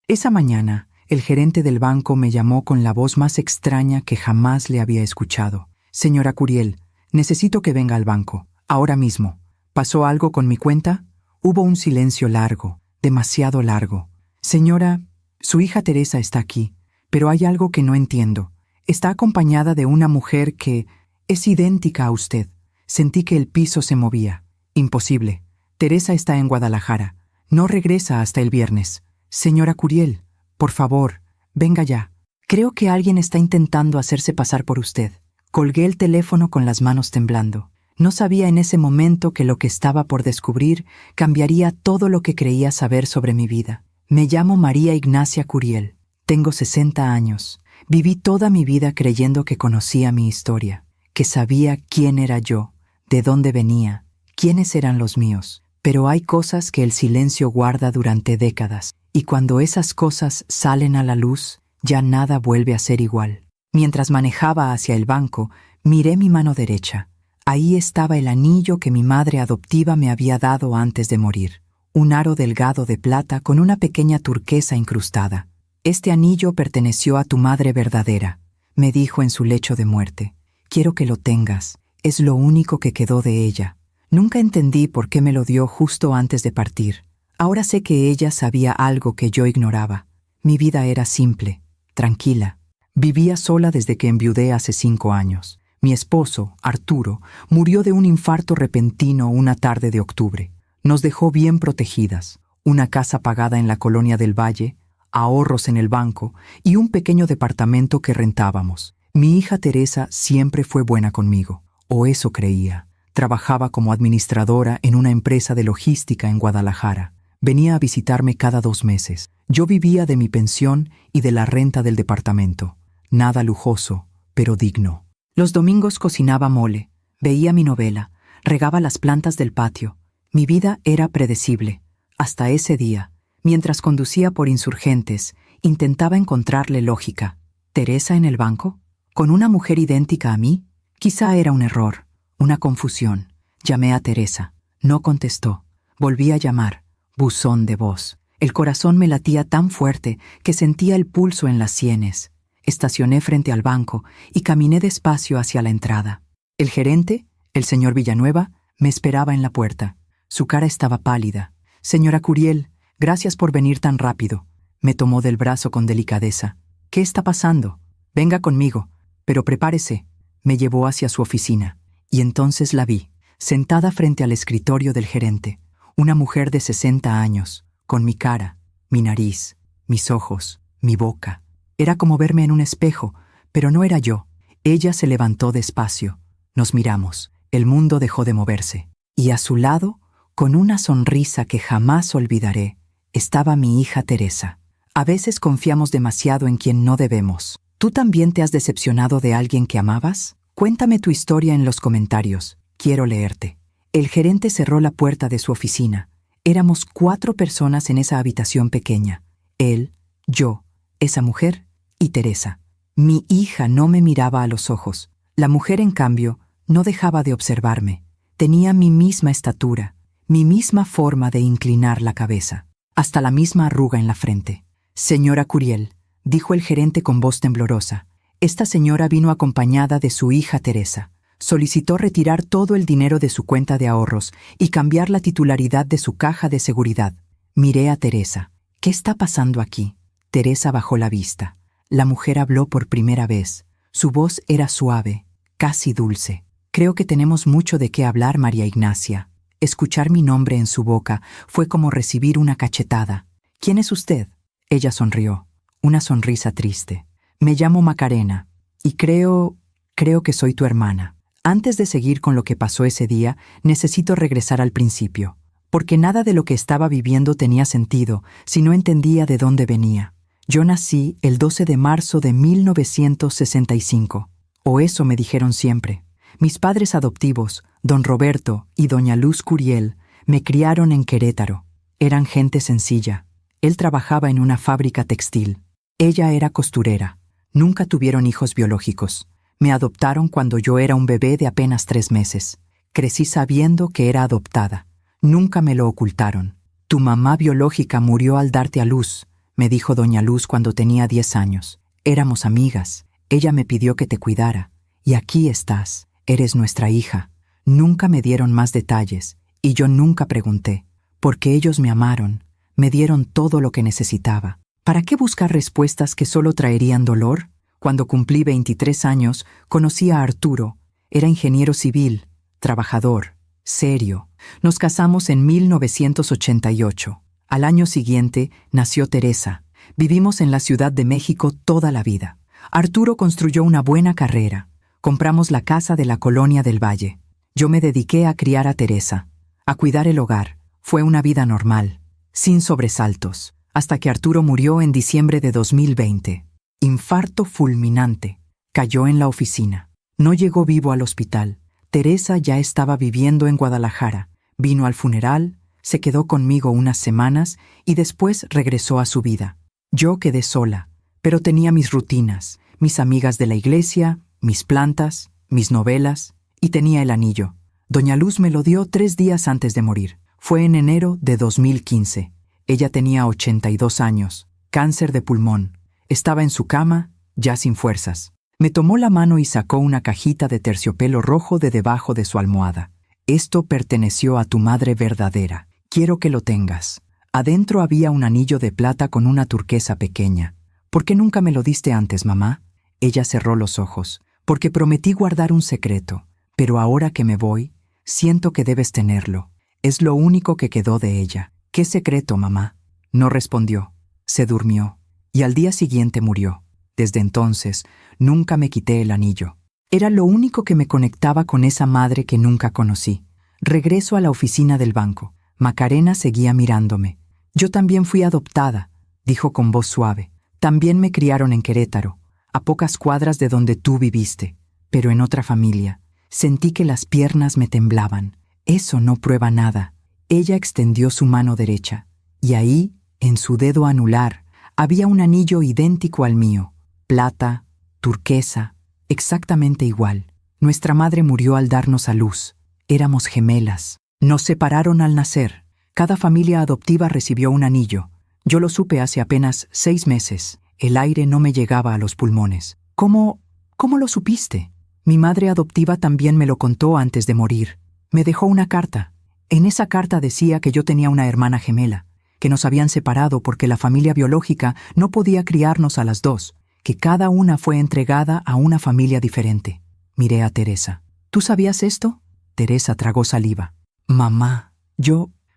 Esa mañana, el gerente del banco me llamó con la voz más extraña que jamás le había escuchado. «Señora Curiel, necesito que venga al banco, ahora mismo. ¿Pasó algo con mi cuenta?» Hubo un silencio largo, demasiado largo. «Señora, su hija Teresa está aquí, pero hay algo que no entiendo. Está acompañada de una mujer que es idéntica a usted. Sentí que el piso se movía. Imposible. Teresa está en Guadalajara. No regresa hasta el viernes. Señora Curiel, por favor, venga ya. Creo que alguien está intentando hacerse pasar por usted». Colgué el teléfono con las manos temblando. No sabía en ese momento que lo que estaba por descubrir cambiaría todo lo que creía saber sobre mi vida. Me llamo María Ignacia Curiel. Tengo 60 años. Viví toda mi vida creyendo que conocía mi historia, que sabía quién era yo, de dónde venía, quiénes eran los míos. Pero hay cosas que el silencio guarda durante décadas, y cuando esas cosas salen a la luz, ya nada vuelve a ser igual. Mientras manejaba hacia el banco, miré mi mano derecha. Ahí estaba el anillo que mi madre adoptiva me había dado antes de morir. Un aro delgado de plata con una pequeña turquesa incrustada. «Este anillo perteneció a tu madre verdadera», me dijo en su lecho de muerte. «Quiero que lo tengas. Es lo único que quedó de ella». Nunca entendí por qué me lo dio justo antes de partir. Ahora sé que ella sabía algo que yo ignoraba. Mi vida era simple, tranquila. Vivía sola desde que enviudé hace 5 años. Mi esposo, Arturo, murió de un infarto repentino una tarde de octubre. Nos dejó bien protegidas, una casa pagada en la colonia del Valle, ahorros en el banco y un pequeño departamento que rentábamos. Mi hija Teresa siempre fue buena conmigo, o eso creía. Trabajaba como administradora en una empresa de logística en Guadalajara. Venía a visitarme cada 2 meses. Yo vivía de mi pensión y de la renta del departamento. Nada lujoso, pero digno. Los domingos cocinaba mole, veía mi novela, regaba las plantas del patio. Mi vida era predecible. Hasta ese día, mientras conducía por Insurgentes, intentaba encontrarle lógica. ¿Teresa en el banco? ¿Con una mujer idéntica a mí? Quizá era un error, una confusión. Llamé a Teresa. No contestó. Volví a llamar. Buzón de voz. El corazón me latía tan fuerte que sentía el pulso en las sienes. Estacioné frente al banco y caminé despacio hacia la entrada. El gerente, el señor Villanueva, me esperaba en la puerta. Su cara estaba pálida. «Señora Curiel, gracias por venir tan rápido». Me tomó del brazo con delicadeza. «¿Qué está pasando? Venga conmigo, pero prepárese». Me llevó hacia su oficina, y entonces la vi, sentada frente al escritorio del gerente. Una mujer de 60 años, con mi cara, mi nariz, mis ojos, mi boca. Era como verme en un espejo, pero no era yo. Ella se levantó despacio. Nos miramos. El mundo dejó de moverse. Y a su lado, con una sonrisa que jamás olvidaré, estaba mi hija Teresa. A veces confiamos demasiado en quien no debemos. ¿Tú también te has decepcionado de alguien que amabas? Cuéntame tu historia en los comentarios. Quiero leerte. El gerente cerró la puerta de su oficina. Éramos 4 personas en esa habitación pequeña. Él, yo, esa mujer y Teresa. Mi hija no me miraba a los ojos. La mujer, en cambio, no dejaba de observarme. Tenía mi misma estatura, mi misma forma de inclinar la cabeza, hasta la misma arruga en la frente. «Señora Curiel», dijo el gerente con voz temblorosa, «esta señora vino acompañada de su hija Teresa. Solicitó retirar todo el dinero de su cuenta de ahorros y cambiar la titularidad de su caja de seguridad». Miré a Teresa. «¿Qué está pasando aquí?» Teresa bajó la vista. La mujer habló por primera vez. Su voz era suave, casi dulce. «Creo que tenemos mucho de qué hablar, María Ignacia». Escuchar mi nombre en su boca fue como recibir una cachetada. «¿Quién es usted?» Ella sonrió, una sonrisa triste. «Me llamo Macarena, y creo que soy tu hermana. Antes de seguir con lo que pasó ese día, necesito regresar al principio, porque nada de lo que estaba viviendo tenía sentido si no entendía de dónde venía. Yo nací el 12 de marzo de 1965, o eso me dijeron siempre. Mis padres adoptivos, don Roberto y doña Luz Curiel, me criaron en Querétaro. Eran gente sencilla. Él trabajaba en una fábrica textil. Ella era costurera. Nunca tuvieron hijos biológicos. Me adoptaron cuando yo era un bebé de apenas 3 meses. Crecí sabiendo que era adoptada. Nunca me lo ocultaron. Tu mamá biológica murió al darte a luz, me dijo doña Luz cuando tenía 10 años. Éramos amigas. Ella me pidió que te cuidara. Y aquí estás. Eres nuestra hija. Nunca me dieron más detalles, y yo nunca pregunté, porque ellos me amaron, me dieron todo lo que necesitaba. ¿Para qué buscar respuestas que solo traerían dolor? Cuando cumplí 23 años, conocí a Arturo. Era ingeniero civil, trabajador, serio. Nos casamos en 1988. Al año siguiente nació Teresa. Vivimos en la Ciudad de México toda la vida. Arturo construyó una buena carrera. Compramos la casa de la Colonia del Valle. Yo me dediqué a criar a Teresa, a cuidar el hogar. Fue una vida normal, sin sobresaltos, hasta que Arturo murió en diciembre de 2020. Infarto fulminante. Cayó en la oficina. No llegó vivo al hospital. Teresa ya estaba viviendo en Guadalajara. Vino al funeral, se quedó conmigo unas semanas y después regresó a su vida. Yo quedé sola, pero tenía mis rutinas, mis amigas de la iglesia, mis plantas, mis novelas, y tenía el anillo. Doña Luz me lo dio 3 días antes de morir. Fue en enero de 2015. Ella tenía 82 años, cáncer de pulmón. Estaba en su cama, ya sin fuerzas. Me tomó la mano y sacó una cajita de terciopelo rojo de debajo de su almohada. Esto perteneció a tu madre verdadera. Quiero que lo tengas. Adentro había un anillo de plata con una turquesa pequeña. ¿Por qué nunca me lo diste antes, mamá? Ella cerró los ojos. Porque prometí guardar un secreto. Pero ahora que me voy, siento que debes tenerlo. Es lo único que quedó de ella. ¿Qué secreto, mamá? No respondió. Se durmió. Y al día siguiente murió. Desde entonces, nunca me quité el anillo. Era lo único que me conectaba con esa madre que nunca conocí. Regreso a la oficina del banco. Macarena seguía mirándome. Yo también fui adoptada, dijo con voz suave. También me criaron en Querétaro, a pocas cuadras de donde tú viviste, pero en otra familia. Sentí que las piernas me temblaban. Eso no prueba nada. Ella extendió su mano derecha, y ahí, en su dedo anular, había un anillo idéntico al mío. Plata, turquesa, exactamente igual. Nuestra madre murió al darnos a luz. Éramos gemelas. Nos separaron al nacer. Cada familia adoptiva recibió un anillo. Yo lo supe hace apenas 6 meses. El aire no me llegaba a los pulmones. ¿Cómo lo supiste? Mi madre adoptiva también me lo contó antes de morir. Me dejó una carta. En esa carta decía que yo tenía una hermana gemela, que nos habían separado porque la familia biológica no podía criarnos a las dos, que cada una fue entregada a una familia diferente. Miré a Teresa. ¿Tú sabías esto? Teresa tragó saliva. Mamá,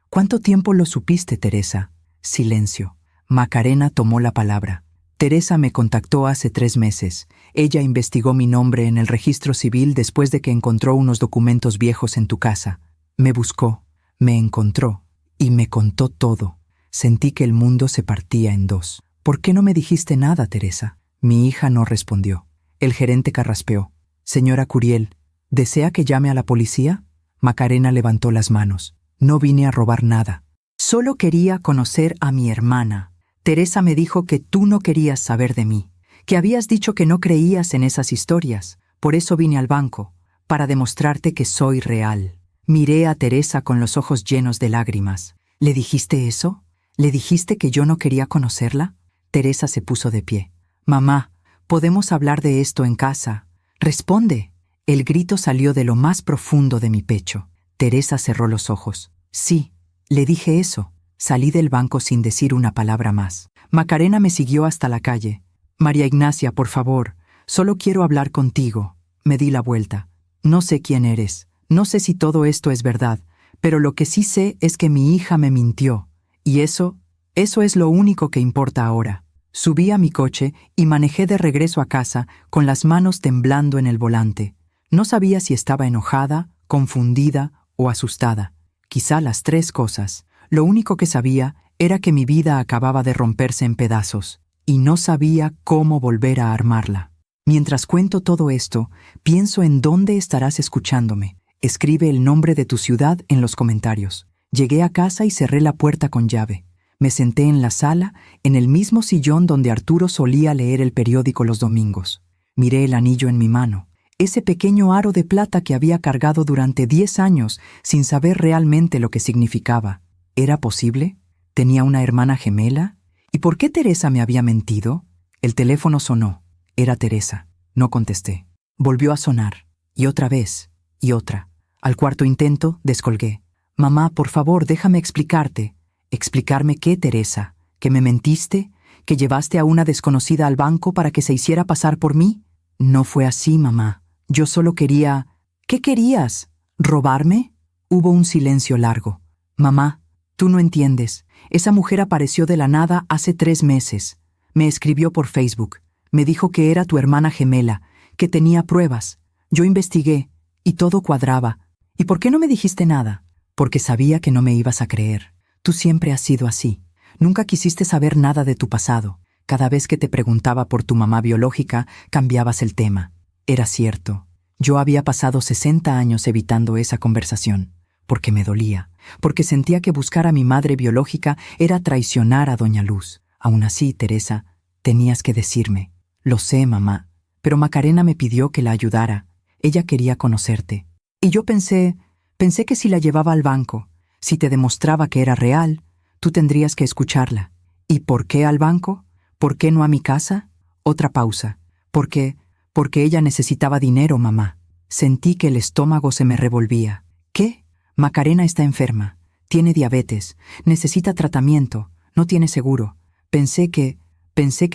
¿cuánto tiempo lo supiste, Teresa? Silencio. Macarena tomó la palabra. Teresa me contactó hace 3 meses. Ella investigó mi nombre en el registro civil después de que encontró unos documentos viejos en tu casa. Me buscó, me encontró y me contó todo. Sentí que el mundo se partía en 2. ¿Por qué no me dijiste nada, Teresa? Mi hija no respondió. El gerente carraspeó. Señora Curiel, ¿desea que llame a la policía? Macarena levantó las manos. No vine a robar nada. Solo quería conocer a mi hermana. Teresa me dijo que tú no querías saber de mí, que habías dicho que no creías en esas historias. Por eso vine al banco, para demostrarte que soy real. Miré a Teresa con los ojos llenos de lágrimas. ¿Le dijiste eso? ¿Le dijiste que yo no quería conocerla? Teresa se puso de pie. Mamá, ¿podemos hablar de esto en casa? Responde. El grito salió de lo más profundo de mi pecho. Teresa cerró los ojos. Sí, le dije eso. Salí del banco sin decir una palabra más. Macarena me siguió hasta la calle. María Ignacia, por favor, solo quiero hablar contigo. Me di la vuelta. No sé quién eres. No sé si todo esto es verdad, pero lo que sí sé es que mi hija me mintió. Y eso es lo único que importa ahora. Subí a mi coche y manejé de regreso a casa con las manos temblando en el volante. No sabía si estaba enojada, confundida o asustada. Quizá las 3 cosas. Lo único que sabía era que mi vida acababa de romperse en pedazos y no sabía cómo volver a armarla. Mientras cuento todo esto, pienso en dónde estarás escuchándome. Escribe el nombre de tu ciudad en los comentarios. Llegué a casa y cerré la puerta con llave. Me senté en la sala, en el mismo sillón donde Arturo solía leer el periódico los domingos. Miré el anillo en mi mano, ese pequeño aro de plata que había cargado durante 10 años sin saber realmente lo que significaba. ¿Era posible? ¿Tenía una hermana gemela? ¿Y por qué Teresa me había mentido? El teléfono sonó. Era Teresa. No contesté. Volvió a sonar. Y otra vez. Y otra. Al cuarto intento, descolgué. Mamá, por favor, déjame explicarte. ¿Explicarme qué, Teresa? ¿Que me mentiste? ¿Que llevaste a una desconocida al banco para que se hiciera pasar por mí? No fue así, mamá. Yo solo quería... ¿Qué querías? ¿Robarme? Hubo un silencio largo. Mamá, tú no entiendes. Esa mujer apareció de la nada hace 3 meses. Me escribió por Facebook. Me dijo que era tu hermana gemela, que tenía pruebas. Yo investigué, y todo cuadraba. ¿Y por qué no me dijiste nada? Porque sabía que no me ibas a creer. Tú siempre has sido así. Nunca quisiste saber nada de tu pasado. Cada vez que te preguntaba por tu mamá biológica, cambiabas el tema. Era cierto. Yo había pasado 60 años evitando esa conversación, porque me dolía, porque sentía que buscar a mi madre biológica era traicionar a Doña Luz. Aún así, Teresa, tenías que decirme. Lo sé, mamá, pero Macarena me pidió que la ayudara. Ella quería conocerte. Y yo pensé que si la llevaba al banco, si te demostraba que era real, tú tendrías que escucharla. ¿Y por qué al banco? ¿Por qué no a mi casa? Otra pausa. ¿Por qué? Porque ella necesitaba dinero, mamá. Sentí que el estómago se me revolvía. ¿Qué? Macarena está enferma. Tiene diabetes. Necesita tratamiento. No tiene seguro. Pensé que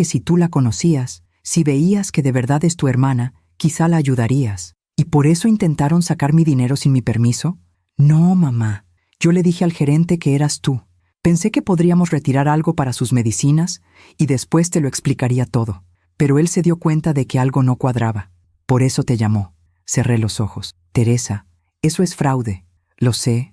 si tú la conocías, si veías que de verdad es tu hermana, quizá la ayudarías. ¿Y por eso intentaron sacar mi dinero sin mi permiso? No, mamá. Yo le dije al gerente que eras tú. Pensé que podríamos retirar algo para sus medicinas y después te lo explicaría todo. Pero él se dio cuenta de que algo no cuadraba. Por eso te llamó. Cerré los ojos. Teresa, eso es fraude. Lo sé.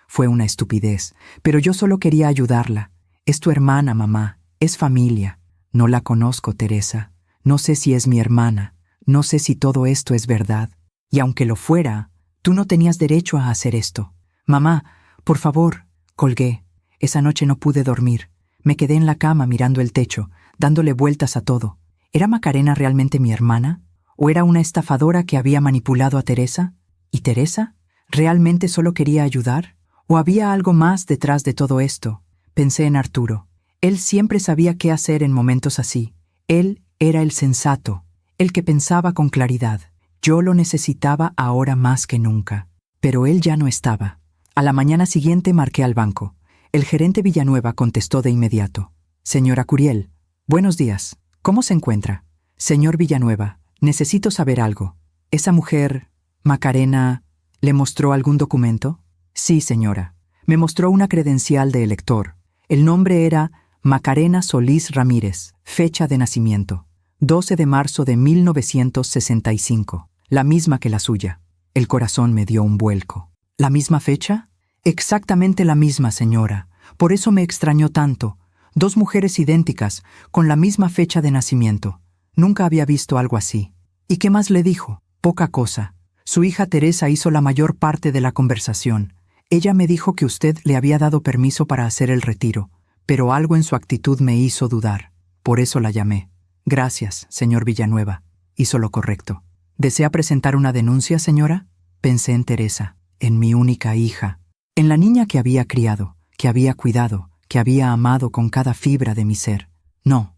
Fue una estupidez. Pero yo solo quería ayudarla. Es tu hermana, mamá. Es familia. No la conozco, Teresa. No sé si es mi hermana. No sé si todo esto es verdad. Y aunque lo fuera, tú no tenías derecho a hacer esto. Mamá, por favor. Colgué. Esa noche no pude dormir. Me quedé en la cama mirando el techo, dándole vueltas a todo. ¿Era Macarena realmente mi hermana? ¿O era una estafadora que había manipulado a Teresa? ¿Y Teresa? ¿Realmente solo quería ayudar? ¿O había algo más detrás de todo esto? Pensé en Arturo. Él siempre sabía qué hacer en momentos así. Él era el sensato, el que pensaba con claridad. Yo lo necesitaba ahora más que nunca. Pero él ya no estaba. A la mañana siguiente marqué al banco. El gerente Villanueva contestó de inmediato. Señora Curiel, buenos días. ¿Cómo se encuentra? Señor Villanueva, necesito saber algo. ¿Esa mujer, Macarena, le mostró algún documento? Sí, señora. Me mostró una credencial de elector. El nombre era Macarena Solís Ramírez, fecha de nacimiento. 12 de marzo de 1965. La misma que la suya. El corazón me dio un vuelco. ¿La misma fecha? Exactamente la misma, señora. Por eso me extrañó tanto. 2 mujeres idénticas, con la misma fecha de nacimiento. Nunca había visto algo así. ¿Y qué más le dijo? Poca cosa. Su hija Teresa hizo la mayor parte de la conversación. Ella me dijo que usted le había dado permiso para hacer el retiro, pero algo en su actitud me hizo dudar. Por eso la llamé. Gracias, señor Villanueva. Hizo lo correcto. ¿Desea presentar una denuncia, señora? Pensé en Teresa, en mi única hija, en la niña que había criado, que había cuidado, que había amado con cada fibra de mi ser. No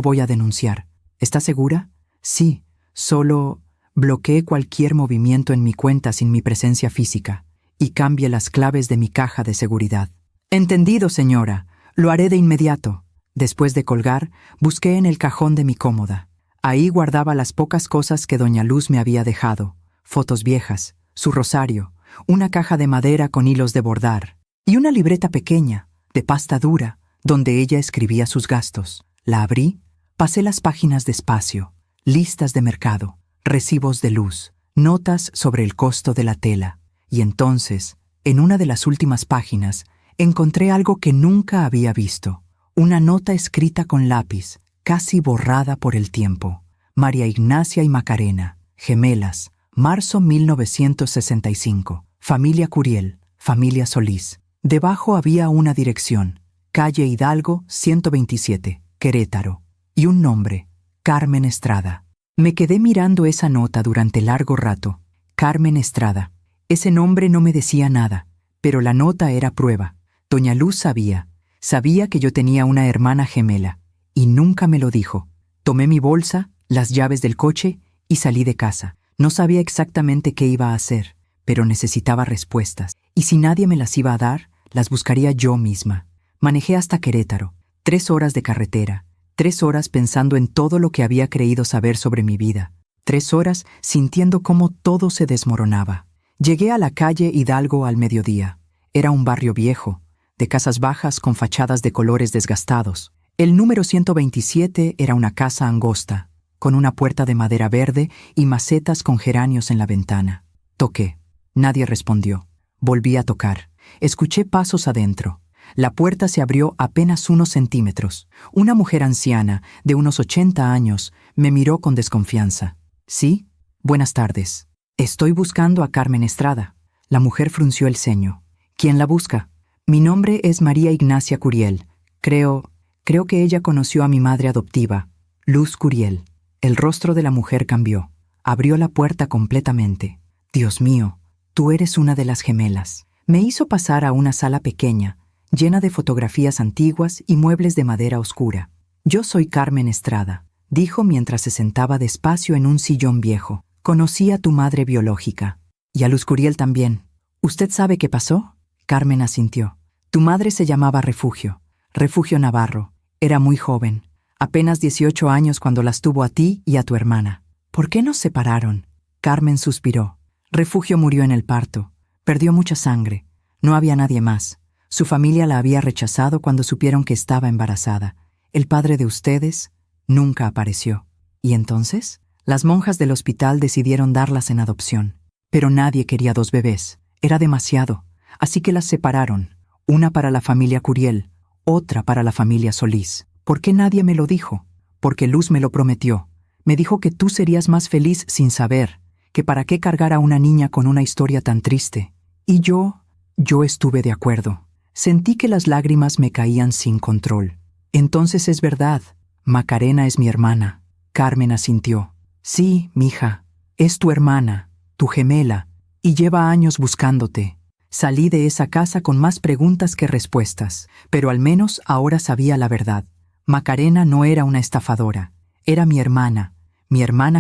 voy a denunciar. ¿Está segura? Sí, solo bloqueé cualquier movimiento en mi cuenta sin mi presencia física y cambie las claves de mi caja de seguridad. Entendido, señora. Lo haré de inmediato. Después de colgar, busqué en el cajón de mi cómoda. Ahí guardaba las pocas cosas que doña Luz me había dejado. Fotos viejas, su rosario, una caja de madera con hilos de bordar y una libreta pequeña, de pasta dura, donde ella escribía sus gastos. La abrí, pasé las páginas despacio, listas de mercado, recibos de luz, notas sobre el costo de la tela. Y entonces, en una de las últimas páginas, encontré algo que nunca había visto. Una nota escrita con lápiz, casi borrada por el tiempo. María Ignacia y Macarena, gemelas, marzo 1965. Familia Curiel, familia Solís. Debajo había una dirección, calle Hidalgo 127, Querétaro, y un nombre, Carmen Estrada. Me quedé mirando esa nota durante largo rato. Carmen Estrada. Ese nombre no me decía nada, pero la nota era prueba. Doña Luz sabía. Sabía que yo tenía una hermana gemela, y nunca me lo dijo. Tomé mi bolsa, las llaves del coche, y salí de casa. No sabía exactamente qué iba a hacer, pero necesitaba respuestas, y si nadie me las iba a dar, las buscaría yo misma. Manejé hasta Querétaro, 3 horas de carretera, 3 horas pensando en todo lo que había creído saber sobre mi vida, 3 horas sintiendo cómo todo se desmoronaba. Llegué a la calle Hidalgo al mediodía. Era un barrio viejo, de casas bajas con fachadas de colores desgastados. El número 127 era una casa angosta, con una puerta de madera verde y macetas con geranios en la ventana. Toqué. Nadie respondió. Volví a tocar. Escuché pasos adentro. La puerta se abrió apenas unos centímetros. Una mujer anciana, de unos 80 años, me miró con desconfianza. ¿Sí? Buenas tardes. Estoy buscando a Carmen Estrada. La mujer frunció el ceño. ¿Quién la busca? Mi nombre es María Ignacia Curiel. Creo que ella conoció a mi madre adoptiva, Luz Curiel. El rostro de la mujer cambió. Abrió la puerta completamente. Dios mío, tú eres una de las gemelas. Me hizo pasar a una sala pequeña, llena de fotografías antiguas y muebles de madera oscura. Yo soy Carmen Estrada, dijo mientras se sentaba despacio en un sillón viejo. Conocí a tu madre biológica. Y a Luz Curiel también. ¿Usted sabe qué pasó? Carmen asintió. Tu madre se llamaba Refugio Navarro. Era muy joven, apenas 18 años cuando las tuvo a ti y a tu hermana. ¿Por qué nos separaron? Carmen suspiró. Refugio murió en el parto. Perdió mucha sangre. No había nadie más. Su familia la había rechazado cuando supieron que estaba embarazada. El padre de ustedes nunca apareció. ¿Y entonces? Las monjas del hospital decidieron darlas en adopción. Pero nadie quería 2 bebés. Era demasiado. Así que las separaron. Una para la familia Curiel, otra para la familia Solís. ¿Por qué nadie me lo dijo? Porque Luz me lo prometió. Me dijo que tú serías más feliz sin saber, que para qué cargar a una niña con una historia tan triste. Y yo estuve de acuerdo. Sentí que las lágrimas me caían sin control. Entonces es verdad, Macarena es mi hermana. Carmen asintió. Sí, mija, es tu hermana, tu gemela, y lleva años buscándote. Salí de esa casa con más preguntas que respuestas, pero al menos ahora sabía la verdad. Macarena no era una estafadora, era mi hermana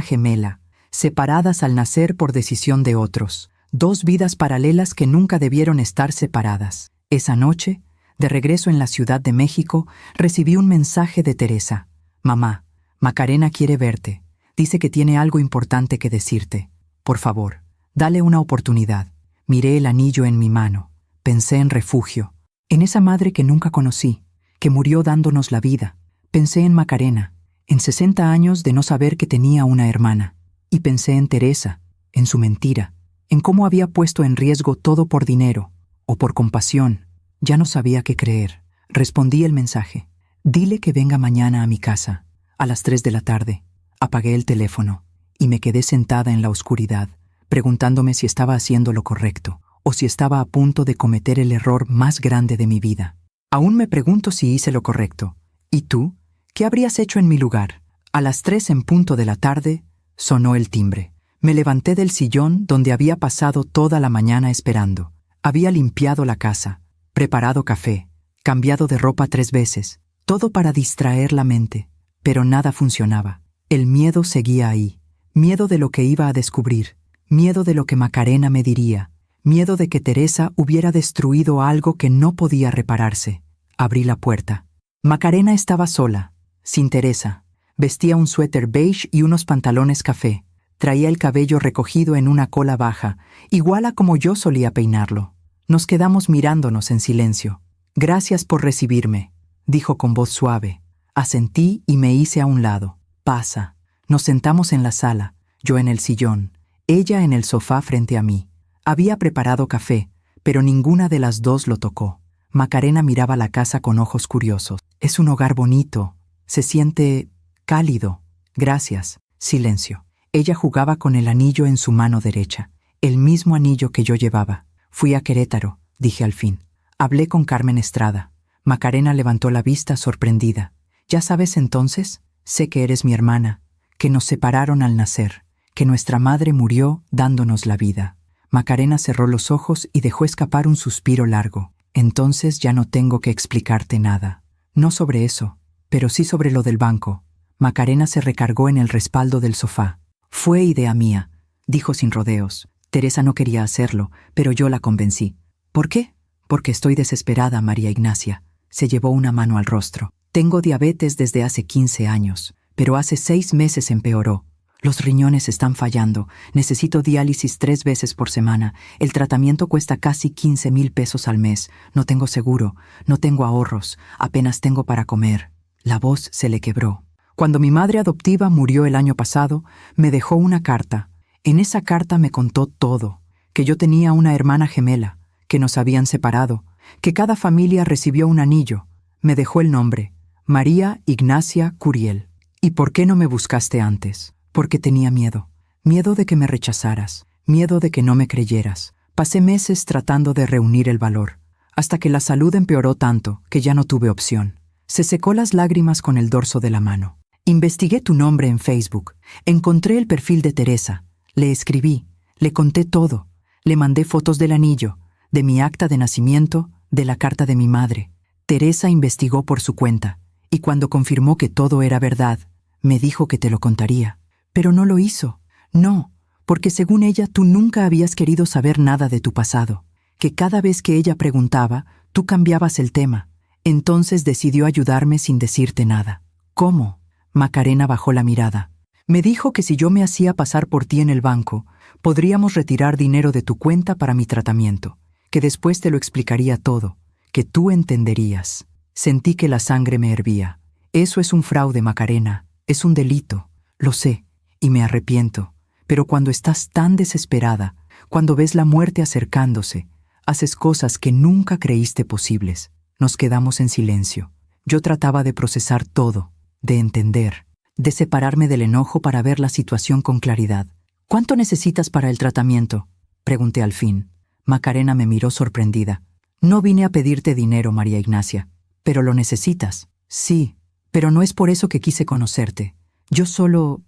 gemela, separadas al nacer por decisión de otros, 2 vidas paralelas que nunca debieron estar separadas. Esa noche, de regreso en la Ciudad de México, recibí un mensaje de Teresa. Mamá, Macarena quiere verte. Dice que tiene algo importante que decirte. Por favor, dale una oportunidad. Miré el anillo en mi mano. Pensé en Refugio, en esa madre que nunca conocí, que murió dándonos la vida. Pensé en Macarena, en 60 años de no saber que tenía una hermana. Y pensé en Teresa, en su mentira, en cómo había puesto en riesgo todo por dinero o por compasión. Ya no sabía qué creer. Respondí el mensaje. Dile que venga mañana a mi casa, a las 3 de la tarde. Apagué el teléfono y me quedé sentada en la oscuridad, preguntándome si estaba haciendo lo correcto o si estaba a punto de cometer el error más grande de mi vida. Aún me pregunto si hice lo correcto. ¿Y tú? ¿Qué habrías hecho en mi lugar? A las 3 en punto de la tarde, sonó el timbre. Me levanté del sillón donde había pasado toda la mañana esperando. Había limpiado la casa, preparado café, cambiado de ropa 3 veces, todo para distraer la mente, pero nada funcionaba. El miedo seguía ahí, miedo de lo que iba a descubrir, miedo de lo que Macarena me diría, miedo de que Teresa hubiera destruido algo que no podía repararse. Abrí la puerta. Macarena estaba sola, sin Teresa. Vestía un suéter beige y unos pantalones café. Traía el cabello recogido en una cola baja, igual a como yo solía peinarlo. Nos quedamos mirándonos en silencio. Gracias por recibirme, dijo con voz suave. Asentí y me hice a un lado. Pasa. Nos sentamos en la sala, yo en el sillón, ella en el sofá frente a mí. Había preparado café, pero ninguna de las dos lo tocó. Macarena miraba la casa con ojos curiosos. Es un hogar bonito. Se siente cálido. Gracias. Silencio. Ella jugaba con el anillo en su mano derecha, el mismo anillo que yo llevaba. Fui a Querétaro, dije al fin. Hablé con Carmen Estrada. Macarena levantó la vista sorprendida. ¿Ya sabes entonces? Sé que eres mi hermana, que nos separaron al nacer, que nuestra madre murió dándonos la vida. Macarena cerró los ojos y dejó escapar un suspiro largo. Entonces ya no tengo que explicarte nada. No sobre eso, pero sí sobre lo del banco. Macarena se recargó en el respaldo del sofá. Fue idea mía, dijo sin rodeos. Teresa no quería hacerlo, pero yo la convencí. ¿Por qué? Porque estoy desesperada, María Ignacia. Se llevó una mano al rostro. Tengo diabetes desde hace 15 años, pero hace 6 meses empeoró. Los riñones están fallando. Necesito diálisis 3 veces por semana. El tratamiento cuesta casi 15,000 pesos al mes. No tengo seguro, no tengo ahorros, apenas tengo para comer. La voz se le quebró. Cuando mi madre adoptiva murió el año pasado, me dejó una carta. En esa carta me contó todo, que yo tenía una hermana gemela, que nos habían separado, que cada familia recibió un anillo. Me dejó el nombre, María Ignacia Curiel. ¿Y por qué no me buscaste antes? Porque tenía miedo. Miedo de que me rechazaras, miedo de que no me creyeras. Pasé meses tratando de reunir el valor, hasta que la salud empeoró tanto que ya no tuve opción. Se secó las lágrimas con el dorso de la mano. Investigué tu nombre en Facebook, encontré el perfil de Teresa, le escribí, le conté todo, le mandé fotos del anillo, de mi acta de nacimiento, de la carta de mi madre. Teresa investigó por su cuenta, y cuando confirmó que todo era verdad, me dijo que te lo contaría. Pero no lo hizo. No, porque según ella tú nunca habías querido saber nada de tu pasado, que cada vez que ella preguntaba, tú cambiabas el tema. Entonces decidió ayudarme sin decirte nada. ¿Cómo? Macarena bajó la mirada. Me dijo que si yo me hacía pasar por ti en el banco, podríamos retirar dinero de tu cuenta para mi tratamiento, que después te lo explicaría todo, que tú entenderías. Sentí que la sangre me hervía. Eso es un fraude, Macarena, es un delito, lo sé, y me arrepiento. Pero cuando estás tan desesperada, cuando ves la muerte acercándose, haces cosas que nunca creíste posibles. Nos quedamos en silencio. Yo trataba de procesar todo, de entender, de separarme del enojo para ver la situación con claridad. ¿Cuánto necesitas para el tratamiento?, pregunté al fin. Macarena me miró sorprendida. No vine a pedirte dinero, María Ignacia. ¿Pero lo necesitas? Sí, pero no es por eso que quise conocerte. Yo solo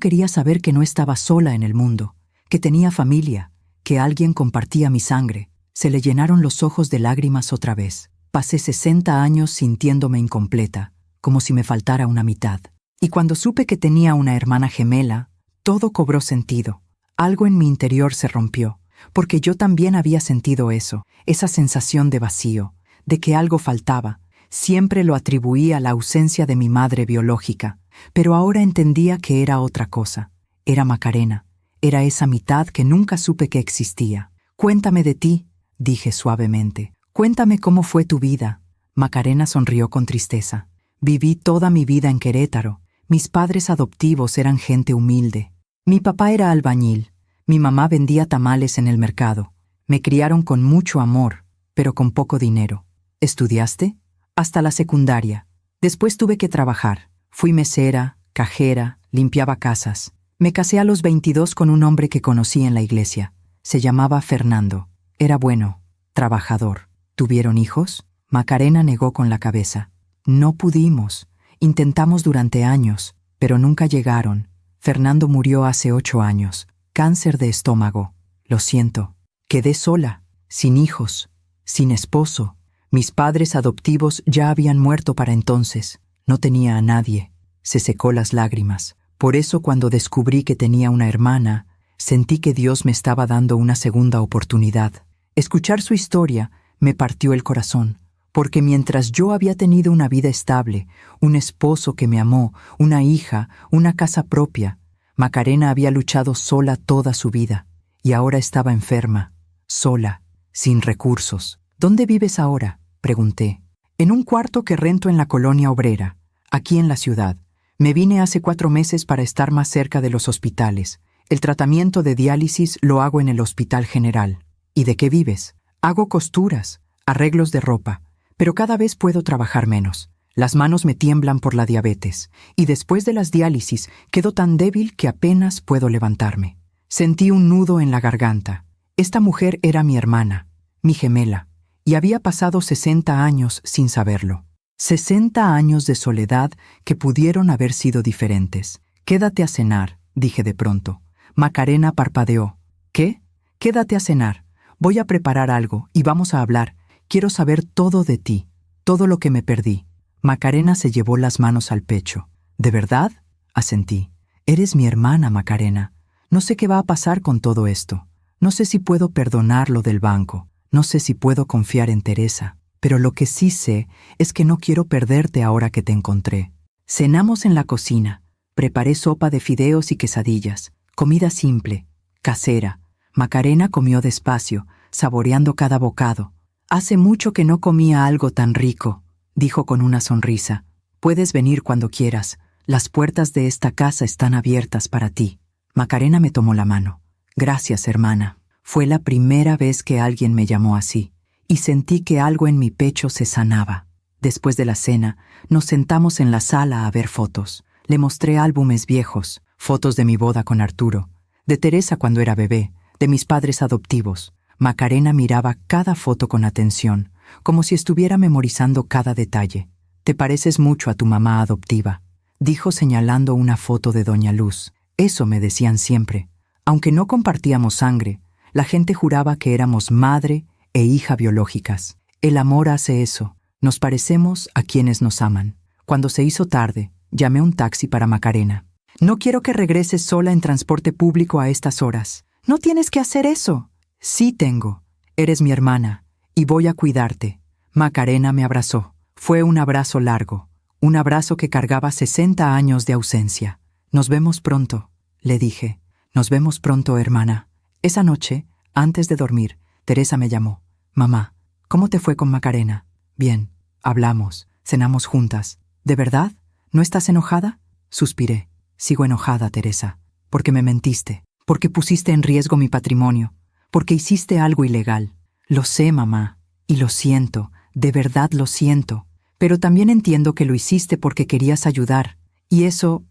quería saber que no estaba sola en el mundo, que tenía familia, que alguien compartía mi sangre. Se le llenaron los ojos de lágrimas otra vez. Pasé 60 años sintiéndome incompleta, como si me faltara una mitad. Y cuando supe que tenía una hermana gemela, todo cobró sentido. Algo en mi interior se rompió, porque yo también había sentido eso, esa sensación de vacío, de que algo faltaba. Siempre lo atribuía a la ausencia de mi madre biológica, pero ahora entendía que era otra cosa. Era Macarena, era esa mitad que nunca supe que existía. Cuéntame de ti, dije suavemente. Cuéntame cómo fue tu vida. Macarena sonrió con tristeza. Viví toda mi vida en Querétaro. Mis padres adoptivos eran gente humilde. Mi papá era albañil. Mi mamá vendía tamales en el mercado. Me criaron con mucho amor, pero con poco dinero. ¿Estudiaste? Hasta la secundaria. Después tuve que trabajar. Fui mesera, cajera, limpiaba casas. Me casé a los 22 con un hombre que conocí en la iglesia. Se llamaba Fernando. Era bueno, trabajador. ¿Tuvieron hijos? Macarena negó con la cabeza. No pudimos. Intentamos durante años, pero nunca llegaron. Fernando murió hace 8 años. Cáncer de estómago. Lo siento. Quedé sola, sin hijos, sin esposo. Mis padres adoptivos ya habían muerto para entonces. No tenía a nadie. Se secó las lágrimas. Por eso cuando descubrí que tenía una hermana, sentí que Dios me estaba dando una segunda oportunidad. Escuchar su historia me partió el corazón, porque mientras yo había tenido una vida estable, un esposo que me amó, una hija, una casa propia, Macarena había luchado sola toda su vida, y ahora estaba enferma, sola, sin recursos. ¿Dónde vives ahora?, pregunté. En un cuarto que rento en la colonia obrera, aquí en la ciudad. Me vine hace 4 meses para estar más cerca de los hospitales. El tratamiento de diálisis lo hago en el Hospital General. ¿Y de qué vives? Hago costuras, arreglos de ropa, pero cada vez puedo trabajar menos. Las manos me tiemblan por la diabetes, y después de las diálisis quedo tan débil que apenas puedo levantarme. Sentí un nudo en la garganta. Esta mujer era mi hermana, mi gemela, y había pasado 60 años sin saberlo. 60 años de soledad que pudieron haber sido diferentes. Quédate a cenar, dije de pronto. Macarena parpadeó. ¿Qué? Quédate a cenar. Voy a preparar algo y vamos a hablar. Quiero saber todo de ti, todo lo que me perdí. Macarena se llevó las manos al pecho. ¿De verdad? Asentí. Eres mi hermana, Macarena. No sé qué va a pasar con todo esto. No sé si puedo perdonar lo del banco. No sé si puedo confiar en Teresa. Pero lo que sí sé es que no quiero perderte ahora que te encontré. Cenamos en la cocina. Preparé sopa de fideos y quesadillas. Comida simple, casera. Macarena comió despacio, saboreando cada bocado. Hace mucho que no comía algo tan rico, dijo con una sonrisa. Puedes venir cuando quieras. Las puertas de esta casa están abiertas para ti. Macarena me tomó la mano. Gracias, hermana. Fue la primera vez que alguien me llamó así, y sentí que algo en mi pecho se sanaba. Después de la cena, nos sentamos en la sala a ver fotos. Le mostré álbumes viejos, fotos de mi boda con Arturo, de Teresa cuando era bebé, de mis padres adoptivos. Macarena miraba cada foto con atención, como si estuviera memorizando cada detalle. «Te pareces mucho a tu mamá adoptiva», dijo señalando una foto de Doña Luz. Eso me decían siempre. Aunque no compartíamos sangre, la gente juraba que éramos madre e hija biológicas. El amor hace eso. Nos parecemos a quienes nos aman. Cuando se hizo tarde, llamé un taxi para Macarena. «No quiero que regreses sola en transporte público a estas horas». «No tienes que hacer eso». «Sí tengo. Eres mi hermana, y voy a cuidarte». Macarena me abrazó. Fue un abrazo largo, un abrazo que cargaba 60 años de ausencia. «Nos vemos pronto», le dije. «Nos vemos pronto, hermana». Esa noche, antes de dormir, Teresa me llamó. «Mamá, ¿cómo te fue con Macarena?» «Bien». Hablamos, cenamos juntas. «¿De verdad? ¿No estás enojada?» Suspiré. «Sigo enojada, Teresa, porque me mentiste, porque pusiste en riesgo mi patrimonio, porque hiciste algo ilegal. Lo sé, mamá, y lo siento, de verdad lo siento, pero también entiendo que lo hiciste porque querías ayudar, y eso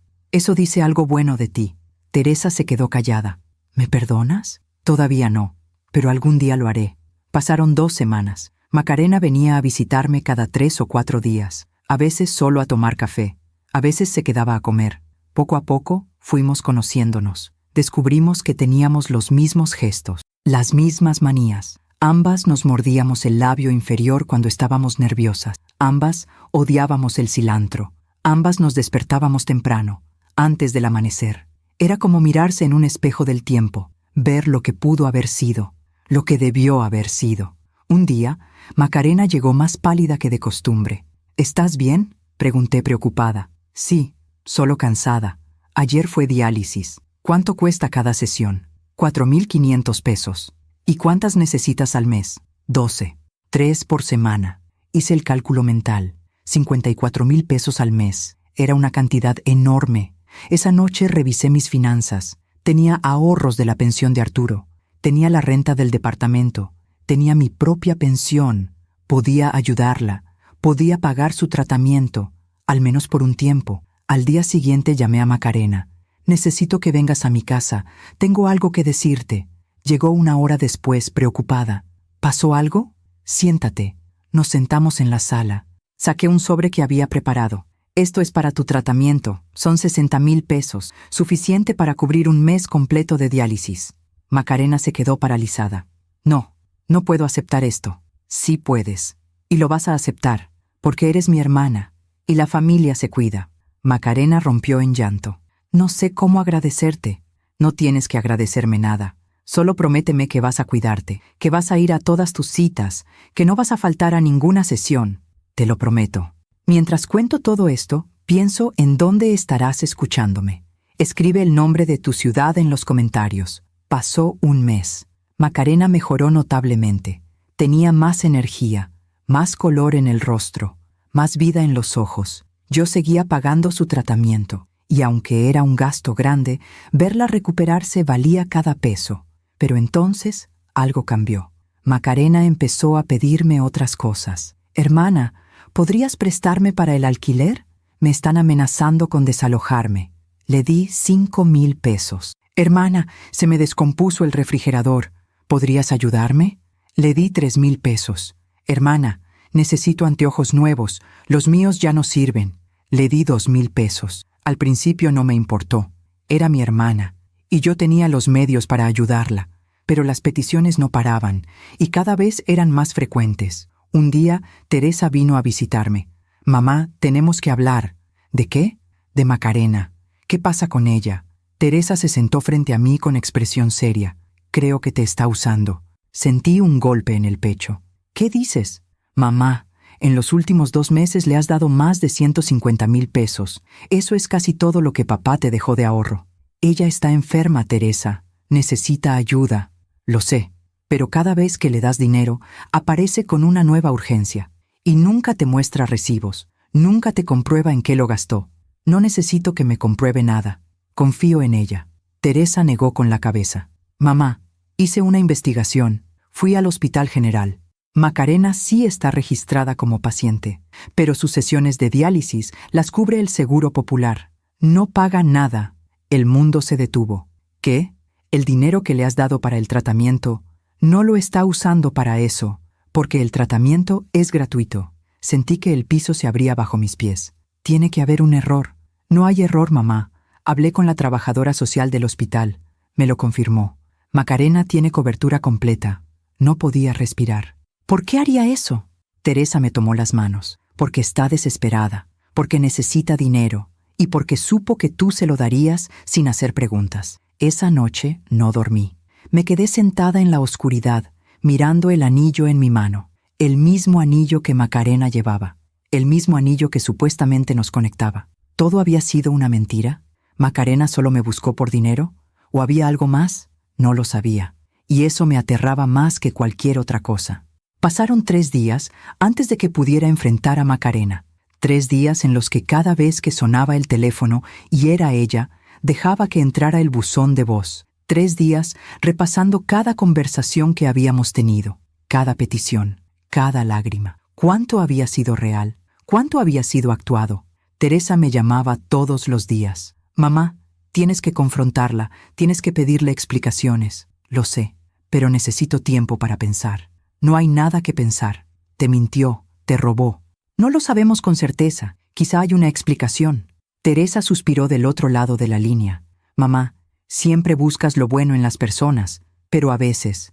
dice algo bueno de ti». Teresa se quedó callada. «¿Me perdonas?» «Todavía no, pero algún día lo haré». Pasaron 2 semanas. Macarena venía a visitarme cada 3 o 4 días, a veces solo a tomar café, a veces se quedaba a comer. Poco a poco fuimos conociéndonos. Descubrimos que teníamos los mismos gestos, las mismas manías. Ambas nos mordíamos el labio inferior cuando estábamos nerviosas. Ambas odiábamos el cilantro. Ambas nos despertábamos temprano, antes del amanecer. Era como mirarse en un espejo del tiempo, ver lo que pudo haber sido, lo que debió haber sido. Un día, Macarena llegó más pálida que de costumbre. «¿Estás bien?», pregunté preocupada. «Sí, solo cansada. Ayer fue diálisis». «¿Cuánto cuesta cada sesión?» $4,500 pesos. «¿Y cuántas necesitas al mes?» 12. 3 por semana. Hice el cálculo mental. 54,000 pesos al mes. Era una cantidad enorme. Esa noche revisé mis finanzas. Tenía ahorros de la pensión de Arturo. Tenía la renta del departamento. Tenía mi propia pensión. Podía ayudarla. Podía pagar su tratamiento, al menos por un tiempo. Al día siguiente llamé a Macarena. «Necesito que vengas a mi casa. Tengo algo que decirte». Llegó 1 hora después, preocupada. «¿Pasó algo?» «Siéntate». Nos sentamos en la sala. Saqué un sobre que había preparado. «Esto es para tu tratamiento. Son 60,000 pesos, suficiente para cubrir un mes completo de diálisis». Macarena se quedó paralizada. No puedo aceptar esto». «Sí puedes. Y lo vas a aceptar, porque eres mi hermana, y la familia se cuida». Macarena rompió en llanto. «No sé cómo agradecerte». «No tienes que agradecerme nada. Solo prométeme que vas a cuidarte, que vas a ir a todas tus citas, que no vas a faltar a ninguna sesión». «Te lo prometo». Mientras cuento todo esto, pienso en dónde estarás escuchándome. Escribe el nombre de tu ciudad en los comentarios. Pasó un mes. Macarena mejoró notablemente. Tenía más energía, más color en el rostro, más vida en los ojos. Yo seguía pagando su tratamiento, y aunque era un gasto grande, verla recuperarse valía cada peso. Pero entonces algo cambió. Macarena empezó a pedirme otras cosas. «Hermana, ¿podrías prestarme para el alquiler? Me están amenazando con desalojarme». Le di 5,000 pesos. «Hermana, se me descompuso el refrigerador. ¿Podrías ayudarme?» Le di 3,000 pesos. «Hermana, necesito anteojos nuevos. Los míos ya no sirven». Le di 2,000 pesos. Al principio no me importó. Era mi hermana, y yo tenía los medios para ayudarla. Pero las peticiones no paraban, y cada vez eran más frecuentes. Un día, Teresa vino a visitarme. Mamá, tenemos que hablar. ¿De qué? De Macarena. ¿Qué pasa con ella? Teresa se sentó frente a mí con expresión seria. Creo que te está usando. Sentí un golpe en el pecho. ¿Qué dices? Mamá, en los últimos 2 meses le has dado más de 150,000 pesos. Eso es casi todo lo que papá te dejó de ahorro. Ella está enferma, Teresa. Necesita ayuda. Lo sé, pero cada vez que le das dinero, aparece con una nueva urgencia. Y nunca te muestra recibos. Nunca te comprueba en qué lo gastó. No necesito que me compruebe nada. Confío en ella. Teresa negó con la cabeza. Mamá, hice una investigación. Fui al Hospital General. Macarena sí está registrada como paciente, pero sus sesiones de diálisis las cubre el Seguro Popular. No paga nada. El mundo se detuvo. ¿Qué? El dinero que le has dado para el tratamiento no lo está usando para eso, porque el tratamiento es gratuito. Sentí que el piso se abría bajo mis pies. Tiene que haber un error. No hay error, mamá. Hablé con la trabajadora social del hospital. Me lo confirmó. Macarena tiene cobertura completa. No podía respirar. ¿Por qué haría eso? Teresa me tomó las manos. Porque está desesperada, porque necesita dinero y porque supo que tú se lo darías sin hacer preguntas. Esa noche no dormí. Me quedé sentada en la oscuridad, mirando el anillo en mi mano. El mismo anillo que Macarena llevaba. El mismo anillo que supuestamente nos conectaba. ¿Todo había sido una mentira? ¿Macarena solo me buscó por dinero? ¿O había algo más? No lo sabía. Y eso me aterraba más que cualquier otra cosa. Pasaron 3 días antes de que pudiera enfrentar a Macarena. 3 días en los que cada vez que sonaba el teléfono y era ella, dejaba que entrara el buzón de voz. 3 días repasando cada conversación que habíamos tenido, cada petición, cada lágrima. ¿Cuánto había sido real? ¿Cuánto había sido actuado? Teresa me llamaba todos los días. Mamá, tienes que confrontarla, tienes que pedirle explicaciones. Lo sé, pero necesito tiempo para pensar. No hay nada que pensar. Te mintió, te robó. No lo sabemos con certeza. Quizá hay una explicación. Teresa suspiró del otro lado de la línea. Mamá, siempre buscas lo bueno en las personas, pero a veces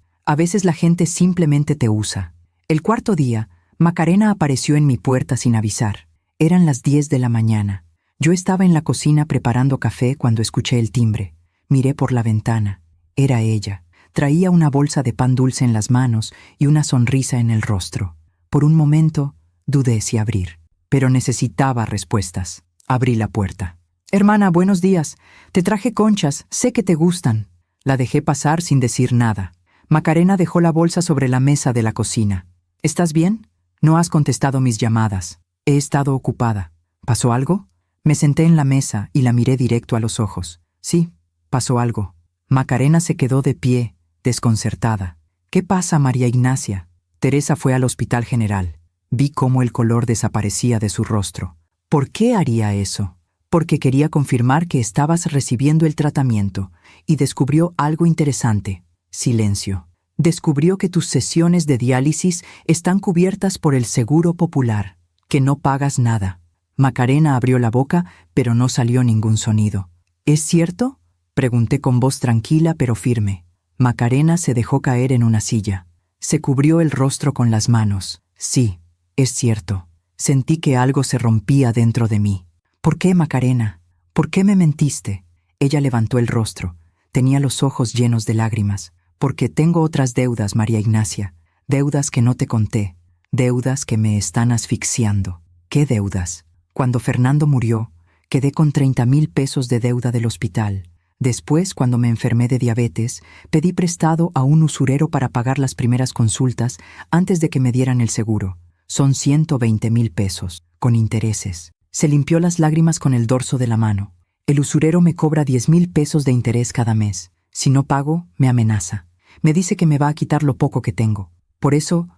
la gente simplemente te usa. El 4.º día, Macarena apareció en mi puerta sin avisar. Eran las 10 de la mañana. Yo estaba en la cocina preparando café cuando escuché el timbre. Miré por la ventana. Era ella. Traía una bolsa de pan dulce en las manos y una sonrisa en el rostro. Por un momento, dudé si abrir, pero necesitaba respuestas. Abrí la puerta. Hermana, buenos días. Te traje conchas, sé que te gustan. La dejé pasar sin decir nada. Macarena dejó la bolsa sobre la mesa de la cocina. ¿Estás bien? No has contestado mis llamadas. He estado ocupada. ¿Pasó algo? Me senté en la mesa y la miré directo a los ojos. Sí, pasó algo. Macarena se quedó de pie, desconcertada. ¿Qué pasa, María Ignacia? Teresa fue al Hospital General. Vi cómo el color desaparecía de su rostro. ¿Por qué haría eso? Porque quería confirmar que estabas recibiendo el tratamiento y descubrió algo interesante. Silencio. Descubrió que tus sesiones de diálisis están cubiertas por el Seguro Popular, que no pagas nada. Macarena abrió la boca, pero no salió ningún sonido. ¿Es cierto? Pregunté con voz tranquila pero firme. Macarena se dejó caer en una silla. Se cubrió el rostro con las manos. Sí, es cierto. Sentí que algo se rompía dentro de mí. ¿Por qué, Macarena? ¿Por qué me mentiste? Ella levantó el rostro. Tenía los ojos llenos de lágrimas. Porque tengo otras deudas, María Ignacia. Deudas que no te conté. Deudas que me están asfixiando. ¿Qué deudas? Cuando Fernando murió, quedé con 30,000 pesos de deuda del hospital. Después, cuando me enfermé de diabetes, pedí prestado a un usurero para pagar las primeras consultas antes de que me dieran el seguro. Son 120,000 pesos, con intereses. Se limpió las lágrimas con el dorso de la mano. El usurero me cobra 10,000 pesos de interés cada mes. Si no pago, me amenaza. Me dice que me va a quitar lo poco que tengo. Por eso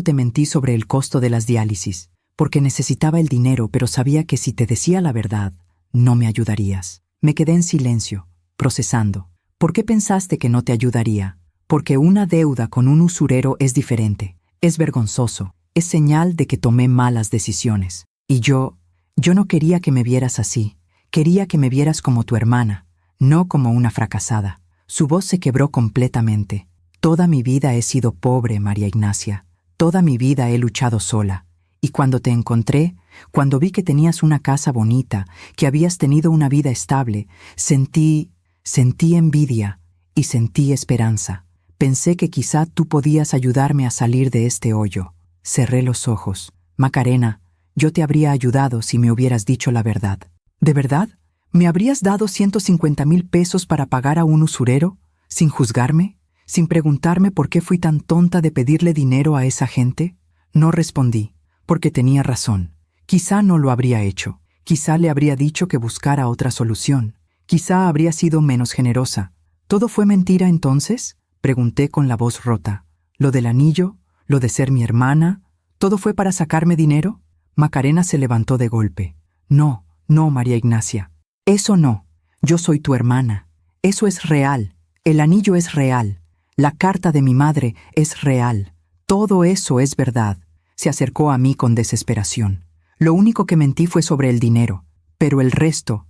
te mentí sobre el costo de las diálisis. Porque necesitaba el dinero, pero sabía que si te decía la verdad, no me ayudarías. Me quedé en silencio, procesando. ¿Por qué pensaste que no te ayudaría? Porque una deuda con un usurero es diferente. Es vergonzoso. Es señal de que tomé malas decisiones. Y yo no quería que me vieras así. Quería que me vieras como tu hermana, no como una fracasada. Su voz se quebró completamente. Toda mi vida he sido pobre, María Ignacia. Toda mi vida he luchado sola. Y cuando te encontré, cuando vi que tenías una casa bonita, que habías tenido una vida estable, sentí envidia y sentí esperanza. Pensé que quizá tú podías ayudarme a salir de este hoyo. Cerré los ojos. Macarena, yo te habría ayudado si me hubieras dicho la verdad. ¿De verdad? ¿Me habrías dado 150,000 pesos para pagar a un usurero? ¿Sin juzgarme? ¿Sin preguntarme por qué fui tan tonta de pedirle dinero a esa gente? No respondí, porque tenía razón. Quizá no lo habría hecho. Quizá le habría dicho que buscara otra solución. Quizá habría sido menos generosa. ¿Todo fue mentira entonces? Pregunté con la voz rota. ¿Lo del anillo? ¿Lo de ser mi hermana? ¿Todo fue para sacarme dinero? Macarena se levantó de golpe. No, María Ignacia. Eso no. Yo soy tu hermana. Eso es real. El anillo es real. La carta de mi madre es real. Todo eso es verdad. Se acercó a mí con desesperación. Lo único que mentí fue sobre el dinero. Pero el resto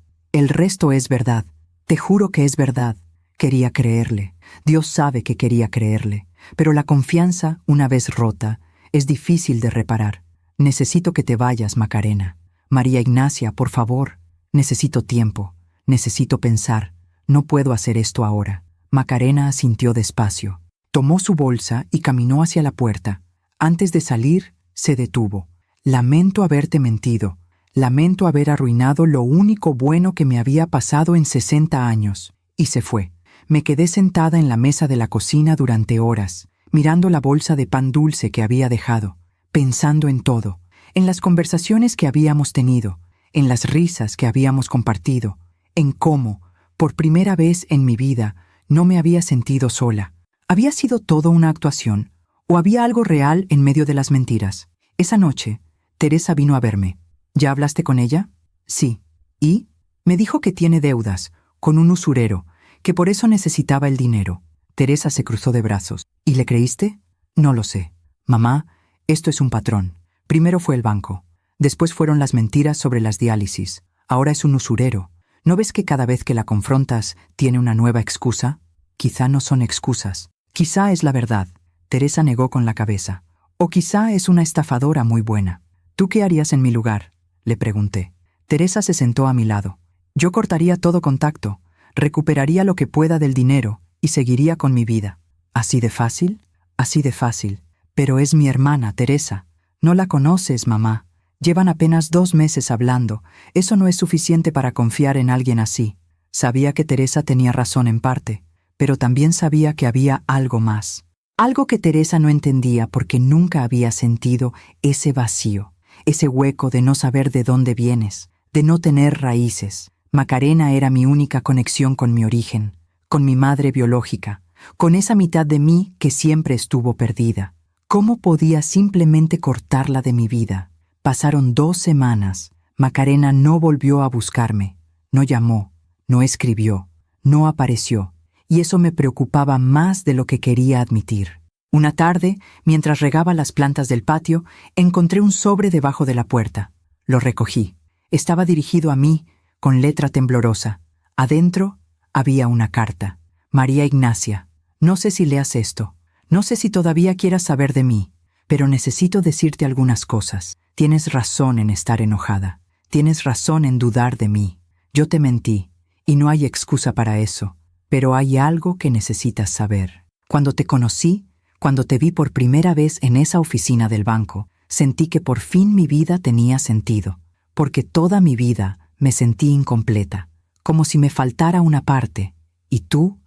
es verdad. Te juro que es verdad. Quería creerle. Dios sabe que quería creerle. Pero la confianza, una vez rota, es difícil de reparar. Necesito que te vayas, Macarena. María Ignacia, por favor. Necesito tiempo. Necesito pensar. No puedo hacer esto ahora. Macarena asintió despacio. Tomó su bolsa y caminó hacia la puerta. Antes de salir, se detuvo. Lamento haberte mentido. Lamento haber arruinado lo único bueno que me había pasado en 60 años. Y se fue. Me quedé sentada en la mesa de la cocina durante horas, mirando la bolsa de pan dulce que había dejado, pensando en todo, en las conversaciones que habíamos tenido, en las risas que habíamos compartido, en cómo, por primera vez en mi vida, no me había sentido sola. ¿Había sido todo una actuación? ¿O había algo real en medio de las mentiras? Esa noche, Teresa vino a verme. ¿Ya hablaste con ella? Sí. ¿Y? Me dijo que tiene deudas, con un usurero, que por eso necesitaba el dinero. Teresa se cruzó de brazos. ¿Y le creíste? No lo sé. Mamá, esto es un patrón. Primero fue el banco. Después fueron las mentiras sobre las diálisis. Ahora es un usurero. ¿No ves que cada vez que la confrontas tiene una nueva excusa? Quizá no son excusas. Quizá es la verdad. Teresa negó con la cabeza. O quizá es una estafadora muy buena. ¿Tú qué harías en mi lugar?, le pregunté. Teresa se sentó a mi lado. Yo cortaría todo contacto, recuperaría lo que pueda del dinero y seguiría con mi vida. ¿Así de fácil? Así de fácil. Pero es mi hermana, Teresa. No la conoces, mamá. Llevan apenas 2 meses hablando. Eso no es suficiente para confiar en alguien así. Sabía que Teresa tenía razón en parte, pero también sabía que había algo más. Algo que Teresa no entendía porque nunca había sentido ese vacío, ese hueco de no saber de dónde vienes, de no tener raíces. Macarena era mi única conexión con mi origen, con mi madre biológica, con esa mitad de mí que siempre estuvo perdida. ¿Cómo podía simplemente cortarla de mi vida? Pasaron 2 semanas. Macarena no volvió a buscarme, no llamó, no escribió, no apareció, y eso me preocupaba más de lo que quería admitir. Una tarde, mientras regaba las plantas del patio, encontré un sobre debajo de la puerta. Lo recogí. Estaba dirigido a mí, con letra temblorosa. Adentro había una carta. María Ignacia, no sé si leas esto. No sé si todavía quieras saber de mí, pero necesito decirte algunas cosas. Tienes razón en estar enojada. Tienes razón en dudar de mí. Yo te mentí, y no hay excusa para eso. Pero hay algo que necesitas saber. Cuando te conocí, cuando te vi por primera vez en esa oficina del banco, sentí que por fin mi vida tenía sentido, porque toda mi vida me sentí incompleta, como si me faltara una parte, y tú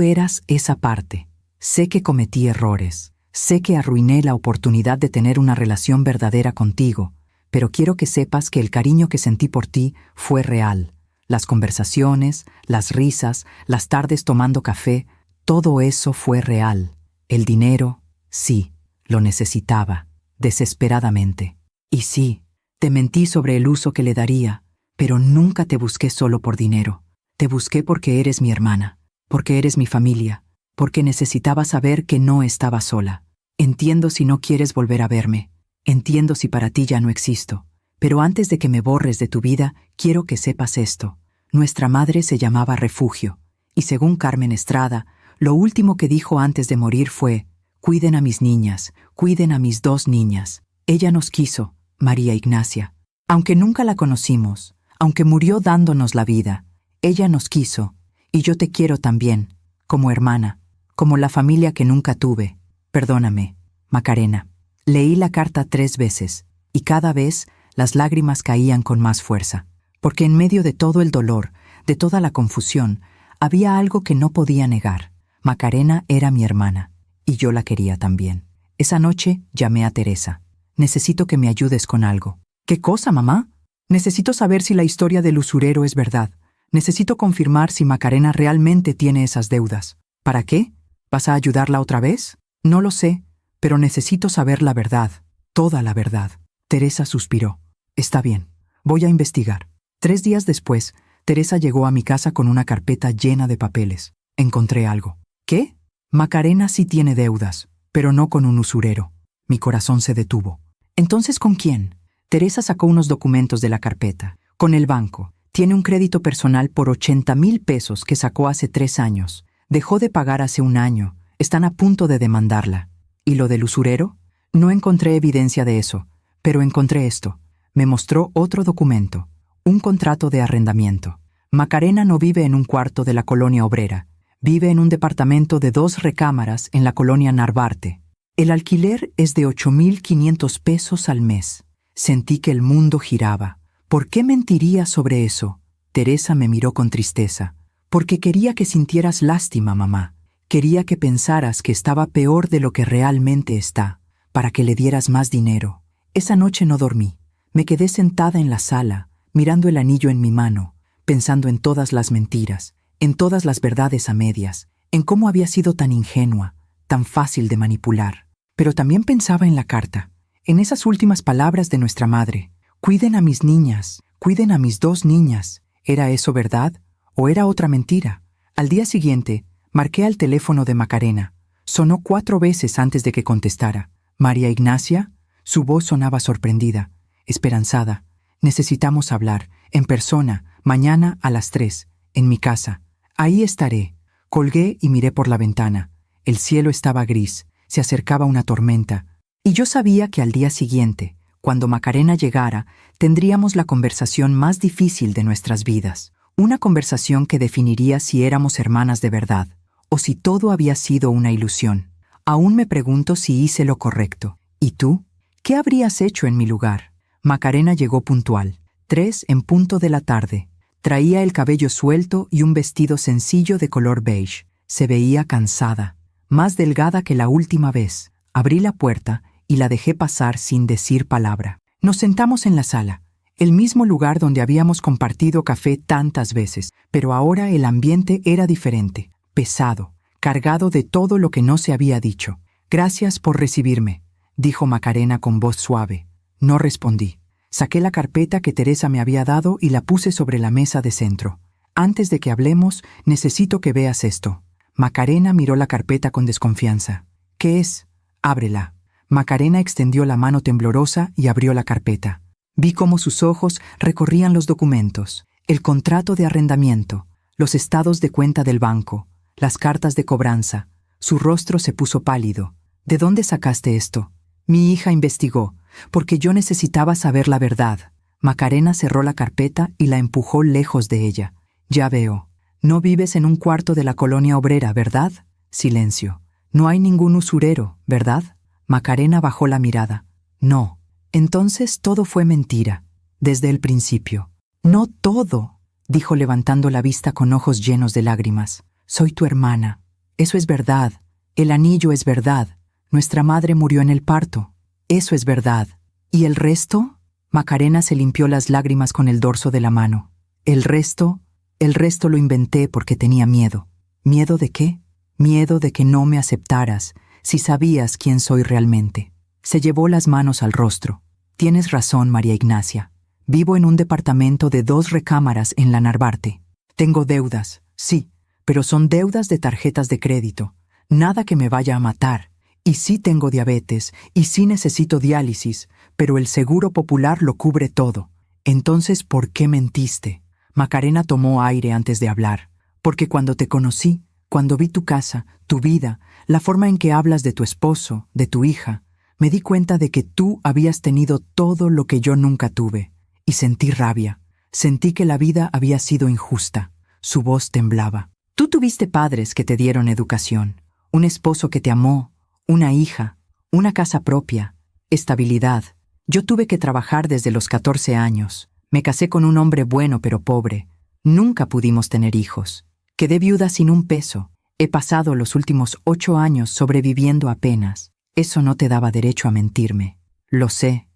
eras esa parte. Sé que cometí errores, sé que arruiné la oportunidad de tener una relación verdadera contigo, pero quiero que sepas que el cariño que sentí por ti fue real. Las conversaciones, las risas, las tardes tomando café, todo eso fue real. El dinero, sí, lo necesitaba, desesperadamente. Y sí, te mentí sobre el uso que le daría, pero nunca te busqué solo por dinero. Te busqué porque eres mi hermana, porque eres mi familia, porque necesitaba saber que no estaba sola. Entiendo si no quieres volver a verme, entiendo si para ti ya no existo, pero antes de que me borres de tu vida, quiero que sepas esto. Nuestra madre se llamaba Refugio, y según Carmen Estrada, lo último que dijo antes de morir fue: Cuiden a mis niñas, cuiden a mis 2 niñas. Ella nos quiso, María Ignacia. Aunque nunca la conocimos, aunque murió dándonos la vida, ella nos quiso, y yo te quiero también, como hermana, como la familia que nunca tuve. Perdóname, Macarena. Leí la carta 3 veces, y cada vez las lágrimas caían con más fuerza, porque en medio de todo el dolor, de toda la confusión, había algo que no podía negar. Macarena era mi hermana, y yo la quería también. Esa noche llamé a Teresa. Necesito que me ayudes con algo. ¿Qué cosa, mamá? Necesito saber si la historia del usurero es verdad. Necesito confirmar si Macarena realmente tiene esas deudas. ¿Para qué? ¿Vas a ayudarla otra vez? No lo sé, pero necesito saber la verdad, toda la verdad. Teresa suspiró. Está bien, voy a investigar. 3 días después, Teresa llegó a mi casa con una carpeta llena de papeles. Encontré algo. ¿Qué? Macarena sí tiene deudas, pero no con un usurero. Mi corazón se detuvo. ¿Entonces con quién? Teresa sacó unos documentos de la carpeta. Con el banco. Tiene un crédito personal por 80,000 pesos que sacó hace 3 años. Dejó de pagar hace 1 año. Están a punto de demandarla. ¿Y lo del usurero? No encontré evidencia de eso, pero encontré esto. Me mostró otro documento. Un contrato de arrendamiento. Macarena no vive en un cuarto de la colonia obrera. Vive en un departamento de 2 recámaras en la colonia Narvarte. El alquiler es de 8,500 pesos al mes. Sentí que el mundo giraba. ¿Por qué mentiría sobre eso? Teresa me miró con tristeza. Porque quería que sintieras lástima, mamá. Quería que pensaras que estaba peor de lo que realmente está, para que le dieras más dinero. Esa noche no dormí. Me quedé sentada en la sala, mirando el anillo en mi mano, pensando en todas las mentiras, en todas las verdades a medias, en cómo había sido tan ingenua, tan fácil de manipular. Pero también pensaba en la carta, en esas últimas palabras de nuestra madre. Cuiden a mis niñas, cuiden a mis 2 niñas. ¿Era eso verdad o era otra mentira? Al día siguiente, marqué al teléfono de Macarena. Sonó 4 veces antes de que contestara. ¿María Ignacia? Su voz sonaba sorprendida, esperanzada. Necesitamos hablar, en persona, mañana a las 3, en mi casa. Ahí estaré. Colgué y miré por la ventana. El cielo estaba gris, se acercaba una tormenta. Y yo sabía que al día siguiente, cuando Macarena llegara, tendríamos la conversación más difícil de nuestras vidas. Una conversación que definiría si éramos hermanas de verdad, o si todo había sido una ilusión. Aún me pregunto si hice lo correcto. ¿Y tú? ¿Qué habrías hecho en mi lugar? Macarena llegó puntual. 3 en punto de la tarde. Traía el cabello suelto y un vestido sencillo de color beige. Se veía cansada, más delgada que la última vez. Abrí la puerta y la dejé pasar sin decir palabra. Nos sentamos en la sala, el mismo lugar donde habíamos compartido café tantas veces, pero ahora el ambiente era diferente, pesado, cargado de todo lo que no se había dicho. «Gracias por recibirme», dijo Macarena con voz suave. No respondí. Saqué la carpeta que Teresa me había dado y la puse sobre la mesa de centro. «Antes de que hablemos, necesito que veas esto». Macarena miró la carpeta con desconfianza. «¿Qué es?» «Ábrela». Macarena extendió la mano temblorosa y abrió la carpeta. Vi cómo sus ojos recorrían los documentos, el contrato de arrendamiento, los estados de cuenta del banco, las cartas de cobranza. Su rostro se puso pálido. «¿De dónde sacaste esto?» Mi hija investigó, porque yo necesitaba saber la verdad. Macarena cerró la carpeta y la empujó lejos de ella. «Ya veo. No vives en un cuarto de la colonia obrera, ¿verdad?» Silencio. «No hay ningún usurero, ¿verdad?» Macarena bajó la mirada. «No». Entonces todo fue mentira, desde el principio. «No todo», dijo levantando la vista con ojos llenos de lágrimas. «Soy tu hermana. Eso es verdad. El anillo es verdad. Nuestra madre murió en el parto. Eso es verdad. ¿Y el resto?» Macarena se limpió las lágrimas con el dorso de la mano. El resto lo inventé porque tenía miedo». «¿Miedo de qué?» «Miedo de que no me aceptaras, si sabías quién soy realmente». Se llevó las manos al rostro. «Tienes razón, María Ignacia. Vivo en un departamento de 2 recámaras en la Narvarte. Tengo deudas, sí, pero son deudas de tarjetas de crédito. Nada que me vaya a matar. Y sí tengo diabetes, y sí necesito diálisis, pero el Seguro Popular lo cubre todo. Entonces, ¿por qué mentiste?» Macarena tomó aire antes de hablar. «Porque cuando te conocí, Cuando vi tu casa, tu vida, la forma en que hablas de tu esposo, de tu hija, me di cuenta de que tú habías tenido todo lo que yo nunca tuve, y sentí rabia. Sentí que la vida había sido injusta. Su voz temblaba. Tú tuviste padres que te dieron educación, un esposo que te amó, una hija, una casa propia, estabilidad. Yo tuve que trabajar desde los 14 años. Me casé con un hombre bueno pero pobre. Nunca pudimos tener hijos. Quedé viuda sin un peso. He pasado los últimos 8 años sobreviviendo apenas. Eso no te daba derecho a mentirme. Lo sé,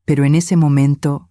pero en ese momento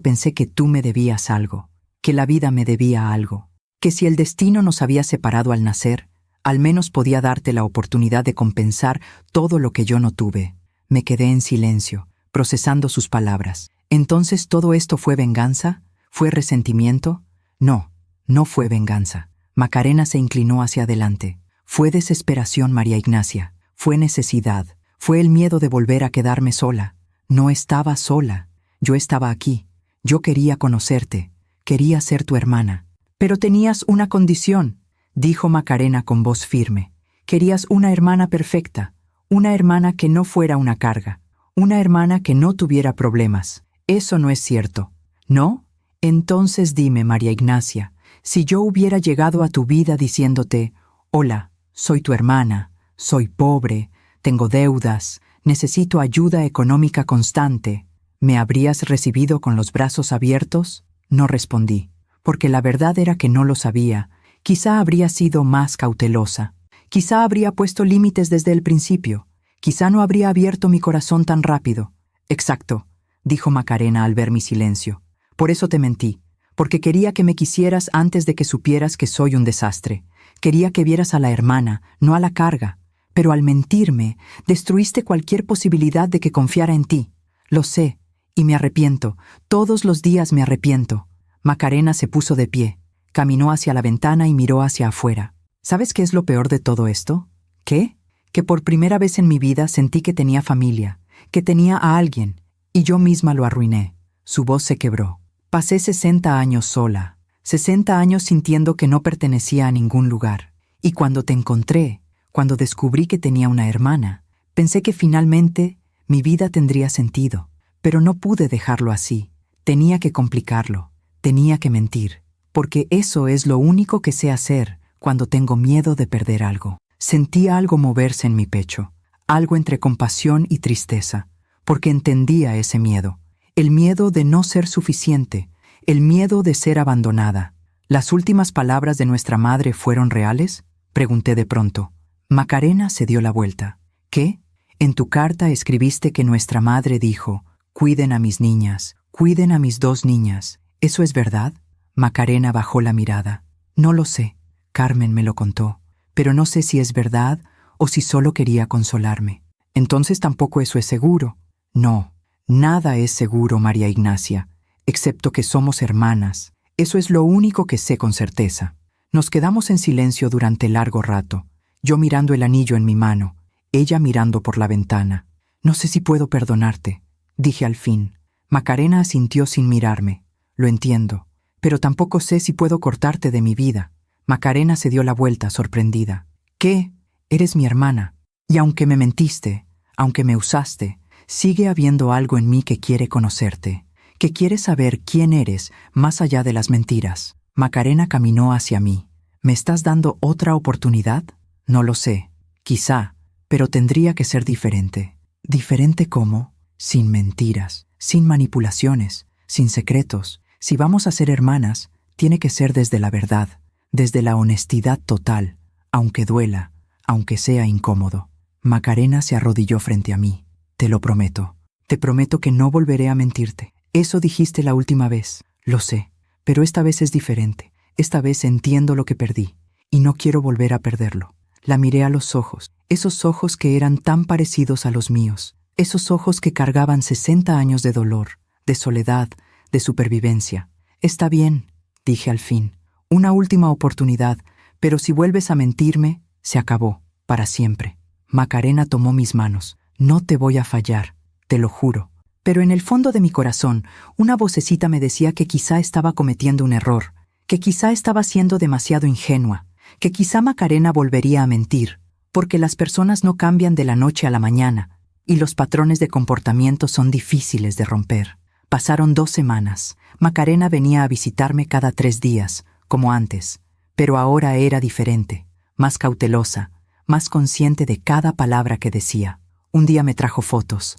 pensé que tú me debías algo, que la vida me debía algo, que si el destino nos había separado al nacer, al menos podía darte la oportunidad de compensar todo lo que yo no tuve. Me quedé en silencio, procesando sus palabras. ¿Entonces todo esto fue venganza? ¿Fue resentimiento? No, no fue venganza. Macarena se inclinó hacia adelante. Fue desesperación, María Ignacia. Fue necesidad. Fue el miedo de volver a quedarme sola. No estaba sola. Yo estaba aquí. Yo quería conocerte. Quería ser tu hermana. Pero tenías una condición, dijo Macarena con voz firme. Querías una hermana perfecta, una hermana que no fuera una carga, una hermana que no tuviera problemas. Eso no es cierto, ¿no? Entonces dime, María Ignacia, si yo hubiera llegado a tu vida diciéndote, hola, soy tu hermana, soy pobre, tengo deudas, necesito ayuda económica constante, ¿me habrías recibido con los brazos abiertos? No respondí, porque la verdad era que no lo sabía. Quizá habría sido más cautelosa. Quizá habría puesto límites desde el principio. Quizá no habría abierto mi corazón tan rápido. Exacto, dijo Macarena al ver mi silencio. Por eso te mentí, porque quería que me quisieras antes de que supieras que soy un desastre. Quería que vieras a la hermana, no a la carga. Pero al mentirme, destruiste cualquier posibilidad de que confiara en ti. Lo sé, y me arrepiento. Todos los días me arrepiento. Macarena se puso de pie, caminó hacia la ventana y miró hacia afuera. ¿Sabes qué es lo peor de todo esto? ¿Qué? Que por primera vez en mi vida sentí que tenía familia, que tenía a alguien, y yo misma lo arruiné. Su voz se quebró. Pasé 60 años sola, 60 años sintiendo que no pertenecía a ningún lugar. Y cuando te encontré, cuando descubrí que tenía una hermana, pensé que finalmente mi vida tendría sentido. Pero no pude dejarlo así. Tenía que complicarlo. Tenía que mentir. Porque eso es lo único que sé hacer cuando tengo miedo de perder algo. Sentía algo moverse en mi pecho. Algo entre compasión y tristeza. Porque entendía ese miedo. El miedo de no ser suficiente. El miedo de ser abandonada. ¿Las últimas palabras de nuestra madre fueron reales? Pregunté de pronto. Macarena se dio la vuelta. ¿Qué? En tu carta escribiste que nuestra madre dijo, cuiden a mis niñas, cuiden a mis 2 niñas. ¿Eso es verdad? Macarena bajó la mirada. No lo sé. Carmen me lo contó. Pero no sé si es verdad o si solo quería consolarme. Entonces tampoco eso es seguro. No, nada es seguro, María Ignacia, excepto que somos hermanas. Eso es lo único que sé con certeza. Nos quedamos en silencio durante largo rato. Yo mirando el anillo en mi mano, ella mirando por la ventana. No sé si puedo perdonarte, dije al fin. Macarena asintió sin mirarme. Lo entiendo, pero tampoco sé si puedo cortarte de mi vida. Macarena se dio la vuelta, sorprendida. ¿Qué? Eres mi hermana. Y aunque me mentiste, aunque me usaste, sigue habiendo algo en mí que quiere conocerte, que quiere saber quién eres más allá de las mentiras. Macarena caminó hacia mí. ¿Me estás dando otra oportunidad? No lo sé. Quizá, pero tendría que ser diferente. ¿Diferente cómo? Sin mentiras, sin manipulaciones, sin secretos. Si vamos a ser hermanas, tiene que ser desde la verdad, desde la honestidad total, aunque duela, aunque sea incómodo. Macarena se arrodilló frente a mí. Te lo prometo. Te prometo que no volveré a mentirte. Eso dijiste la última vez. Lo sé, pero esta vez es diferente. Esta vez entiendo lo que perdí, y no quiero volver a perderlo. La miré a los ojos, esos ojos que eran tan parecidos a los míos, esos ojos que cargaban 60 años de dolor, de soledad, de supervivencia. Está bien, dije al fin, una última oportunidad, pero si vuelves a mentirme, se acabó, para siempre. Macarena tomó mis manos. No te voy a fallar, te lo juro. Pero en el fondo de mi corazón, una vocecita me decía que quizá estaba cometiendo un error, que quizá estaba siendo demasiado ingenua, que quizá Macarena volvería a mentir, porque las personas no cambian de la noche a la mañana, y los patrones de comportamiento son difíciles de romper. Pasaron 2 semanas. Macarena venía a visitarme cada 3 días, como antes, pero ahora era diferente, más cautelosa, más consciente de cada palabra que decía. Un día me trajo fotos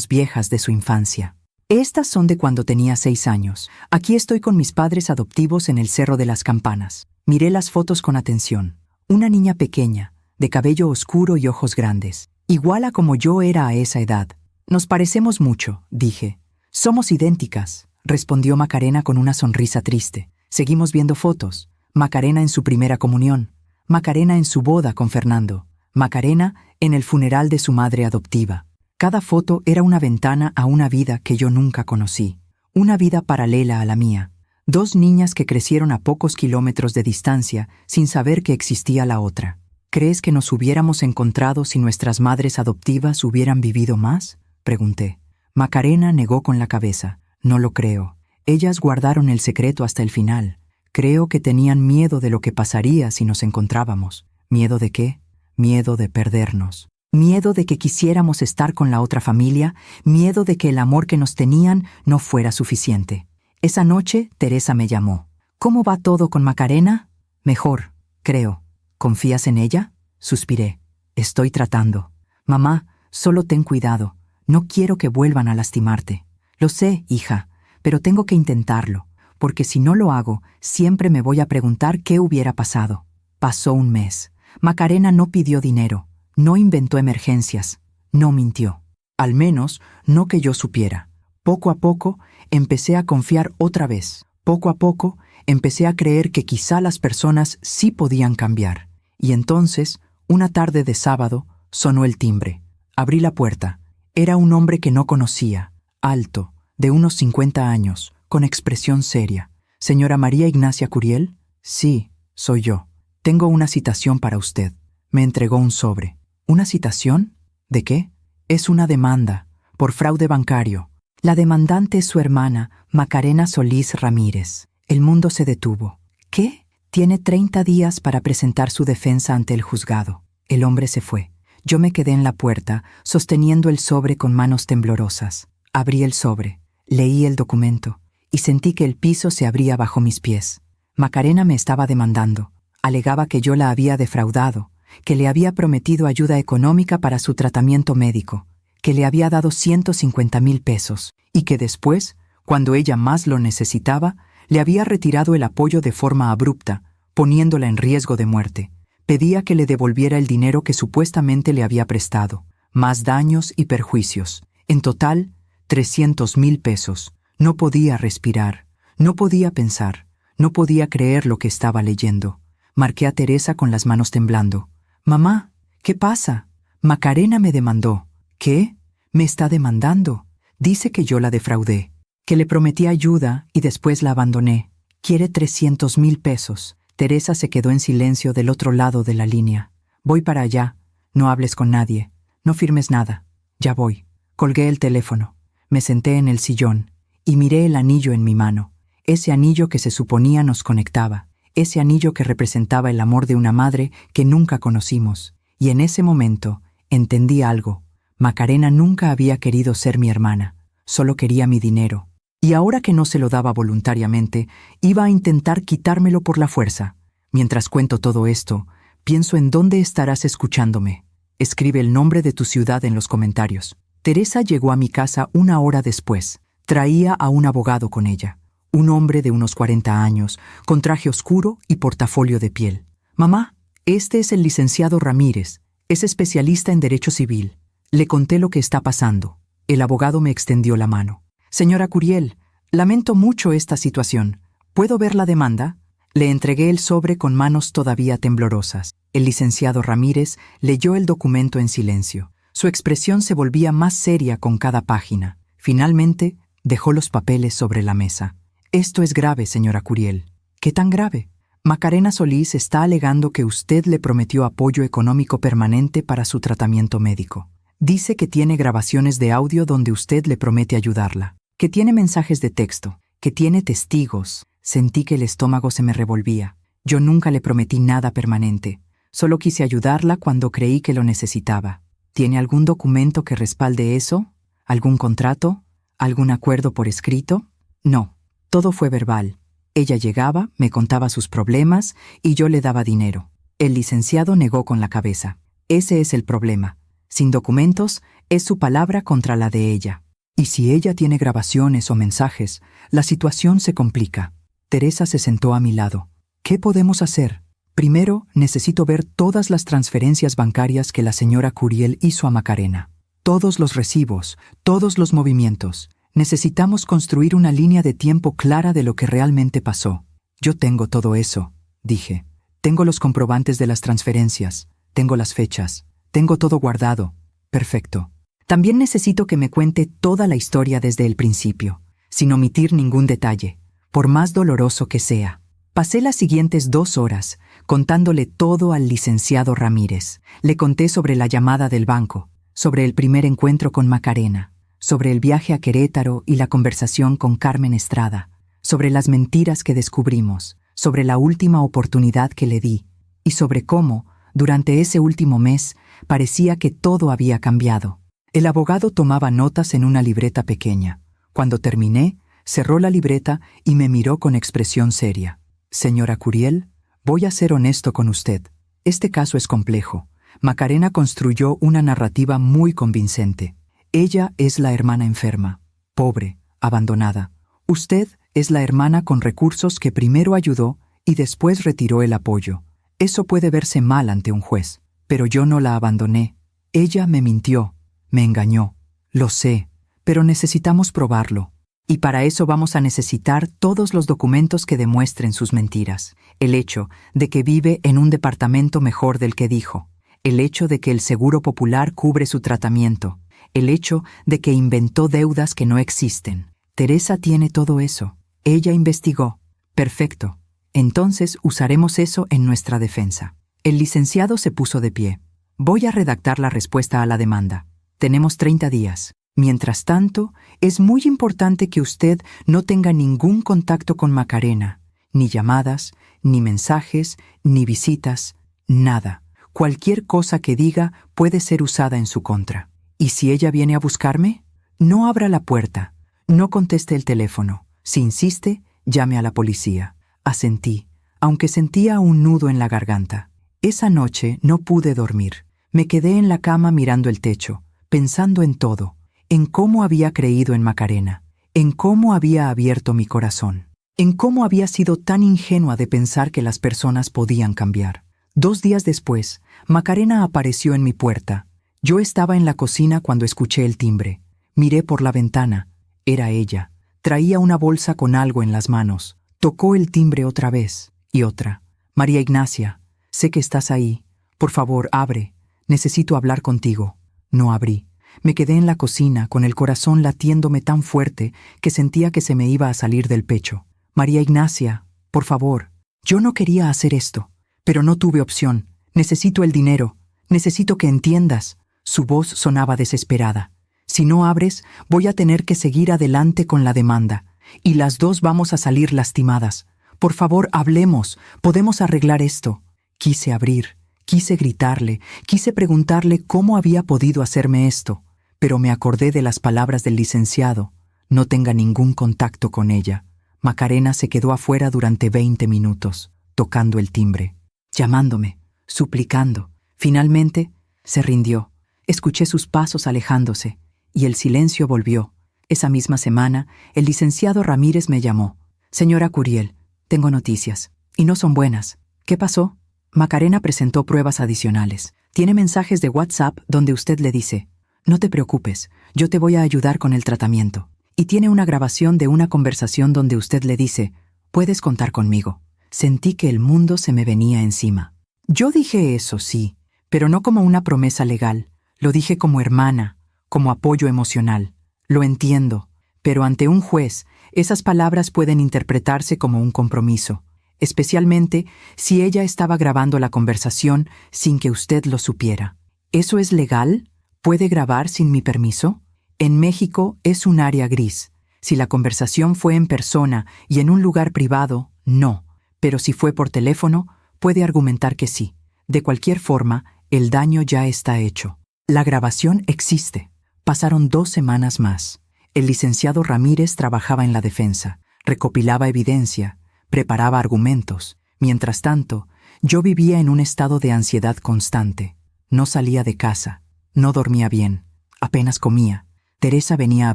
viejas de su infancia. Estas son de cuando tenía 6 años. Aquí estoy con mis padres adoptivos en el Cerro de las Campanas. Miré las fotos con atención. Una niña pequeña, de cabello oscuro y ojos grandes, igual a como yo era a esa edad. Nos parecemos mucho, dije. Somos idénticas, respondió Macarena con una sonrisa triste. Seguimos viendo fotos. Macarena en su primera comunión, Macarena en su boda con Fernando, Macarena en el funeral de su madre adoptiva. Cada foto era una ventana a una vida que yo nunca conocí, una vida paralela a la mía. 2 niñas que crecieron a pocos kilómetros de distancia sin saber que existía la otra. ¿Crees que nos hubiéramos encontrado si nuestras madres adoptivas hubieran vivido más?, pregunté. Macarena negó con la cabeza. No lo creo. Ellas guardaron el secreto hasta el final. Creo que tenían miedo de lo que pasaría si nos encontrábamos. ¿Miedo de qué? Miedo de perdernos. Miedo de que quisiéramos estar con la otra familia, miedo de que el amor que nos tenían no fuera suficiente. Esa noche, Teresa me llamó. ¿Cómo va todo con Macarena? Mejor, creo. ¿Confías en ella? Suspiré. Estoy tratando. Mamá, solo ten cuidado. No quiero que vuelvan a lastimarte. Lo sé, hija, pero tengo que intentarlo, porque si no lo hago, siempre me voy a preguntar qué hubiera pasado. Pasó un mes. Macarena no pidió dinero. No inventó emergencias, no mintió. Al menos, no que yo supiera. Poco a poco, empecé a confiar otra vez. Poco a poco, empecé a creer que quizá las personas sí podían cambiar. Y entonces, una tarde de sábado, sonó el timbre. Abrí la puerta. Era un hombre que no conocía, alto, de unos 50 años, con expresión seria. «¿Señora María Ignacia Curiel?» «Sí, soy yo. Tengo una citación para usted». Me entregó un sobre. ¿Una citación? ¿De qué? Es una demanda, por fraude bancario. La demandante es su hermana, Macarena Solís Ramírez. El mundo se detuvo. ¿Qué? Tiene 30 días para presentar su defensa ante el juzgado. El hombre se fue. Yo me quedé en la puerta, sosteniendo el sobre con manos temblorosas. Abrí el sobre, leí el documento, y sentí que el piso se abría bajo mis pies. Macarena me estaba demandando. Alegaba que yo la había defraudado, que le había prometido ayuda económica para su tratamiento médico, que le había dado 150,000 pesos, y que después, cuando ella más lo necesitaba, le había retirado el apoyo de forma abrupta, poniéndola en riesgo de muerte. Pedía que le devolviera el dinero que supuestamente le había prestado, más daños y perjuicios. En total, 300,000 pesos. No podía respirar, no podía pensar, no podía creer lo que estaba leyendo. Marqué a Teresa con las manos temblando. «Mamá, ¿qué pasa? Macarena me demandó». «¿Qué? Me está demandando. Dice que yo la defraudé, que le prometí ayuda y después la abandoné. Quiere 300,000 pesos». Teresa se quedó en silencio del otro lado de la línea. «Voy para allá. No hables con nadie. No firmes nada. Ya voy». Colgué el teléfono. Me senté en el sillón y miré el anillo en mi mano. Ese anillo que se suponía nos conectaba. Ese anillo que representaba el amor de una madre que nunca conocimos. Y en ese momento entendí algo. Macarena nunca había querido ser mi hermana. Solo quería mi dinero. Y ahora que no se lo daba voluntariamente, iba a intentar quitármelo por la fuerza. Mientras cuento todo esto, pienso en dónde estarás escuchándome. Escribe el nombre de tu ciudad en los comentarios. Teresa llegó a mi casa 1 hora después. Traía a un abogado con ella. Un hombre de unos 40 años, con traje oscuro y portafolio de piel. «Mamá, este es el licenciado Ramírez. Es especialista en derecho civil». Le conté lo que está pasando. El abogado me extendió la mano. «Señora Curiel, lamento mucho esta situación. ¿Puedo ver la demanda?» Le entregué el sobre con manos todavía temblorosas. El licenciado Ramírez leyó el documento en silencio. Su expresión se volvía más seria con cada página. Finalmente, dejó los papeles sobre la mesa. «Esto es grave, señora Curiel». «¿Qué tan grave?» «Macarena Solís está alegando que usted le prometió apoyo económico permanente para su tratamiento médico. Dice que tiene grabaciones de audio donde usted le promete ayudarla, que tiene mensajes de texto, que tiene testigos». Sentí que el estómago se me revolvía. Yo nunca le prometí nada permanente. Solo quise ayudarla cuando creí que lo necesitaba. ¿Tiene algún documento que respalde eso? ¿Algún contrato? ¿Algún acuerdo por escrito? No, todo fue verbal. Ella llegaba, me contaba sus problemas y yo le daba dinero. El licenciado negó con la cabeza. Ese es el problema. Sin documentos, es su palabra contra la de ella. Y si ella tiene grabaciones o mensajes, la situación se complica. Teresa se sentó a mi lado. ¿Qué podemos hacer? Primero, necesito ver todas las transferencias bancarias que la señora Curiel hizo a Macarena. Todos los recibos, todos los movimientos. Necesitamos construir una línea de tiempo clara de lo que realmente pasó. Yo tengo todo eso, dije. Tengo los comprobantes de las transferencias, tengo las fechas, tengo todo guardado. Perfecto. También necesito que me cuente toda la historia desde el principio, sin omitir ningún detalle, por más doloroso que sea. Pasé las siguientes 2 horas contándole todo al licenciado Ramírez. Le conté sobre la llamada del banco, sobre el primer encuentro con Macarena, sobre el viaje a Querétaro y la conversación con Carmen Estrada, sobre las mentiras que descubrimos, sobre la última oportunidad que le di, y sobre cómo, durante ese último mes, parecía que todo había cambiado. El abogado tomaba notas en una libreta pequeña. Cuando terminé, cerró la libreta y me miró con expresión seria. Señora Curiel, voy a ser honesto con usted. Este caso es complejo. Macarena construyó una narrativa muy convincente. Ella es la hermana enferma, pobre, abandonada. Usted es la hermana con recursos que primero ayudó y después retiró el apoyo. Eso puede verse mal ante un juez, pero yo no la abandoné. Ella me mintió, me engañó. Lo sé, pero necesitamos probarlo. Y para eso vamos a necesitar todos los documentos que demuestren sus mentiras. El hecho de que vive en un departamento mejor del que dijo. El hecho de que el Seguro Popular cubre su tratamiento. El hecho de que inventó deudas que no existen. Teresa tiene todo eso. Ella investigó. Perfecto. Entonces usaremos eso en nuestra defensa. El licenciado se puso de pie. Voy a redactar la respuesta a la demanda. Tenemos 30 días. Mientras tanto, es muy importante que usted no tenga ningún contacto con Macarena. Ni llamadas, ni mensajes, ni visitas, nada. Cualquier cosa que diga puede ser usada en su contra. ¿Y si ella viene a buscarme? No abra la puerta. No conteste el teléfono. Si insiste, llame a la policía. Asentí, aunque sentía un nudo en la garganta. Esa noche no pude dormir. Me quedé en la cama mirando el techo, pensando en todo, en cómo había creído en Macarena, en cómo había abierto mi corazón, en cómo había sido tan ingenua de pensar que las personas podían cambiar. 2 días después, Macarena apareció en mi puerta. Yo estaba en la cocina cuando escuché el timbre. Miré por la ventana. Era ella. Traía una bolsa con algo en las manos. Tocó el timbre otra vez y otra. María Ignacia, sé que estás ahí. Por favor, abre. Necesito hablar contigo. No abrí. Me quedé en la cocina con el corazón latiéndome tan fuerte que sentía que se me iba a salir del pecho. María Ignacia, por favor. Yo no quería hacer esto, pero no tuve opción. Necesito el dinero. Necesito que entiendas. Su voz sonaba desesperada. Si no abres, voy a tener que seguir adelante con la demanda. Y las 2 vamos a salir lastimadas. Por favor, hablemos. Podemos arreglar esto. Quise abrir. Quise gritarle, quise preguntarle cómo había podido hacerme esto, pero me acordé de las palabras del licenciado. No tenga ningún contacto con ella. Macarena se quedó afuera durante 20 minutos, tocando el timbre, llamándome, suplicando. Finalmente, se rindió. Escuché sus pasos alejándose, y el silencio volvió. Esa misma semana, el licenciado Ramírez me llamó. Señora Curiel, tengo noticias, y no son buenas. ¿Qué pasó? Macarena presentó pruebas adicionales. Tiene mensajes de WhatsApp donde usted le dice, no te preocupes, yo te voy a ayudar con el tratamiento. Y tiene una grabación de una conversación donde usted le dice, puedes contar conmigo. Sentí que el mundo se me venía encima. Yo dije eso, sí, pero no como una promesa legal. Lo dije como hermana, como apoyo emocional. Lo entiendo, pero ante un juez, esas palabras pueden interpretarse como un compromiso. Especialmente si ella estaba grabando la conversación sin que usted lo supiera. ¿Eso es legal? ¿Puede grabar sin mi permiso? En México es un área gris. Si la conversación fue en persona y en un lugar privado, no. Pero si fue por teléfono, puede argumentar que sí. De cualquier forma, el daño ya está hecho. La grabación existe. Pasaron 2 semanas más. El licenciado Ramírez trabajaba en la defensa, recopilaba evidencia, preparaba argumentos. Mientras tanto, yo vivía en un estado de ansiedad constante. No salía de casa, no dormía bien, apenas comía. Teresa venía a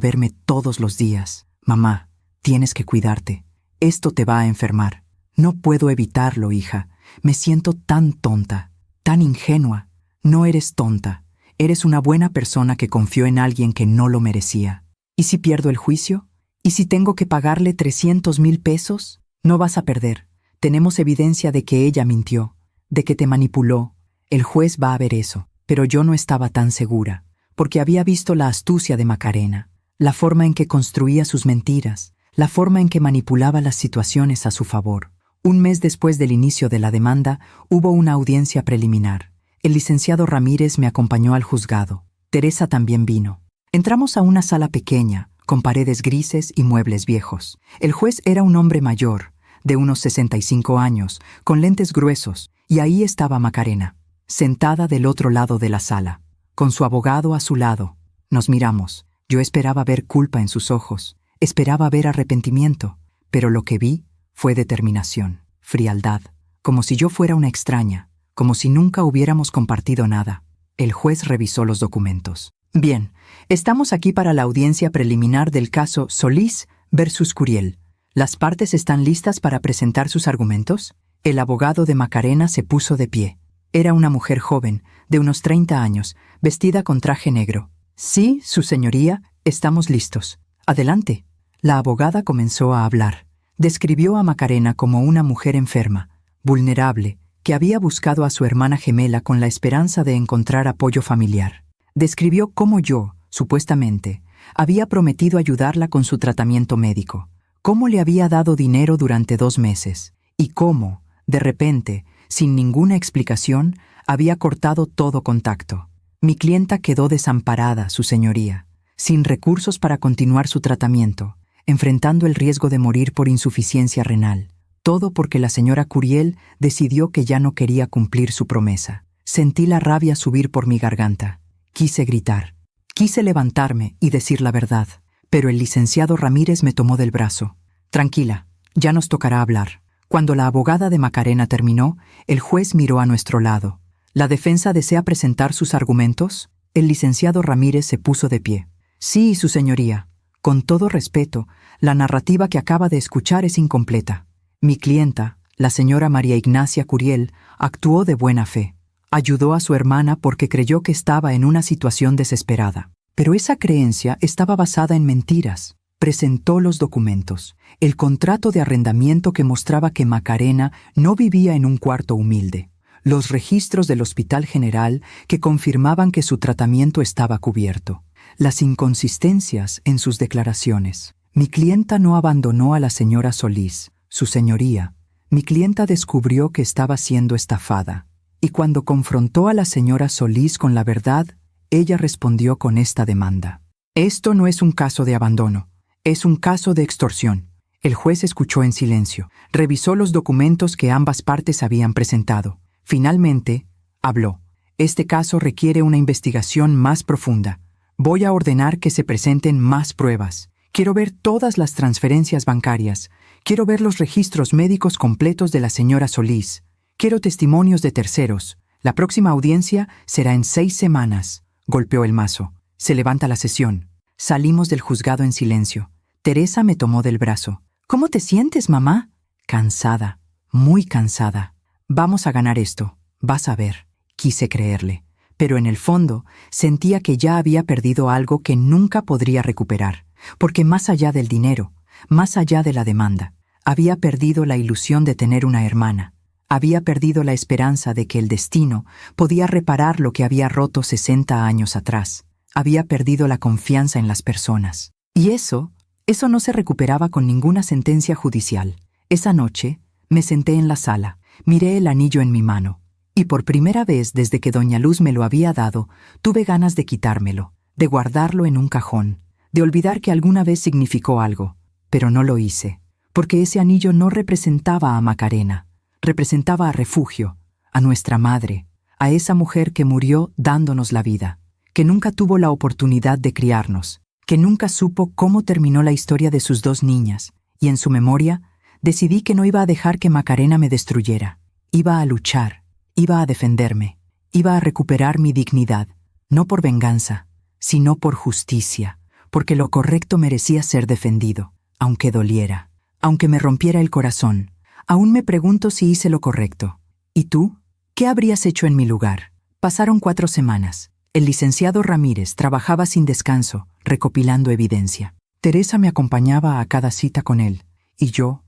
verme todos los días. Mamá, tienes que cuidarte. Esto te va a enfermar. No puedo evitarlo, hija. Me siento tan tonta, tan ingenua. No eres tonta. Eres una buena persona que confió en alguien que no lo merecía. ¿Y si pierdo el juicio? ¿Y si tengo que pagarle 300,000 pesos? No vas a perder. Tenemos evidencia de que ella mintió, de que te manipuló. El juez va a ver eso. Pero yo no estaba tan segura, porque había visto la astucia de Macarena, la forma en que construía sus mentiras, la forma en que manipulaba las situaciones a su favor. Un mes después del inicio de la demanda, hubo una audiencia preliminar. El licenciado Ramírez me acompañó al juzgado. Teresa también vino. Entramos a una sala pequeña, con paredes grises y muebles viejos. El juez era un hombre mayor, de unos 65 años, con lentes gruesos, y ahí estaba Macarena, sentada del otro lado de la sala, con su abogado a su lado. Nos miramos. Yo esperaba ver culpa en sus ojos, esperaba ver arrepentimiento, pero lo que vi fue determinación, frialdad, como si yo fuera una extraña, como si nunca hubiéramos compartido nada. El juez revisó los documentos. Bien, estamos aquí para la audiencia preliminar del caso Solís versus Curiel. ¿Las partes están listas para presentar sus argumentos? El abogado de Macarena se puso de pie. Era una mujer joven, de unos 30 años, vestida con traje negro. Sí, su señoría, estamos listos. Adelante. La abogada comenzó a hablar. Describió a Macarena como una mujer enferma, vulnerable, que había buscado a su hermana gemela con la esperanza de encontrar apoyo familiar. Describió cómo yo, supuestamente, había prometido ayudarla con su tratamiento médico, cómo le había dado dinero durante 2 meses, y cómo, de repente, sin ninguna explicación, había cortado todo contacto. Mi clienta quedó desamparada, su señoría, sin recursos para continuar su tratamiento, enfrentando el riesgo de morir por insuficiencia renal. Todo porque la señora Curiel decidió que ya no quería cumplir su promesa. Sentí la rabia subir por mi garganta. Quise gritar. Quise levantarme y decir la verdad, pero el licenciado Ramírez me tomó del brazo. Tranquila, ya nos tocará hablar. Cuando la abogada de Macarena terminó, el juez miró a nuestro lado. ¿La defensa desea presentar sus argumentos? El licenciado Ramírez se puso de pie. Sí, su señoría. Con todo respeto, la narrativa que acaba de escuchar es incompleta. Mi clienta, la señora María Ignacia Curiel, actuó de buena fe. Ayudó a su hermana porque creyó que estaba en una situación desesperada. Pero esa creencia estaba basada en mentiras. Presentó los documentos, el contrato de arrendamiento que mostraba que Macarena no vivía en un cuarto humilde, los registros del Hospital General que confirmaban que su tratamiento estaba cubierto, las inconsistencias en sus declaraciones. Mi clienta no abandonó a la señora Solís, su señoría. Mi clienta descubrió que estaba siendo estafada, y cuando confrontó a la señora Solís con la verdad, ella respondió con esta demanda. Esto no es un caso de abandono, es un caso de extorsión. El juez escuchó en silencio, revisó los documentos que ambas partes habían presentado. Finalmente, habló. Este caso requiere una investigación más profunda. Voy a ordenar que se presenten más pruebas. Quiero ver todas las transferencias bancarias. Quiero ver los registros médicos completos de la señora Solís. Quiero testimonios de terceros. La próxima audiencia será en 6 semanas. Golpeó el mazo. Se levanta la sesión. Salimos del juzgado en silencio. Teresa me tomó del brazo. ¿Cómo te sientes, mamá? Cansada, muy cansada. Vamos a ganar esto, vas a ver. Quise creerle, pero en el fondo sentía que ya había perdido algo que nunca podría recuperar, porque más allá del dinero, más allá de la demanda, había perdido la ilusión de tener una hermana. Había perdido la esperanza de que el destino podía reparar lo que había roto 60 años atrás. Había perdido la confianza en las personas. Y eso no se recuperaba con ninguna sentencia judicial. Esa noche me senté en la sala, miré el anillo en mi mano, y por primera vez desde que doña Luz me lo había dado, tuve ganas de quitármelo, de guardarlo en un cajón, de olvidar que alguna vez significó algo, pero no lo hice, porque ese anillo no representaba a Macarena, representaba a Refugio, a nuestra madre, a esa mujer que murió dándonos la vida, que nunca tuvo la oportunidad de criarnos, que nunca supo cómo terminó la historia de sus 2 niñas, y en su memoria decidí que no iba a dejar que Macarena me destruyera. Iba a luchar, iba a defenderme, iba a recuperar mi dignidad, no por venganza, sino por justicia, porque lo correcto merecía ser defendido, aunque doliera, aunque me rompiera el corazón. Aún me pregunto si hice lo correcto. ¿Y tú? ¿Qué habrías hecho en mi lugar? Pasaron 4 semanas. El licenciado Ramírez trabajaba sin descanso, recopilando evidencia. Teresa me acompañaba a cada cita con él, y yo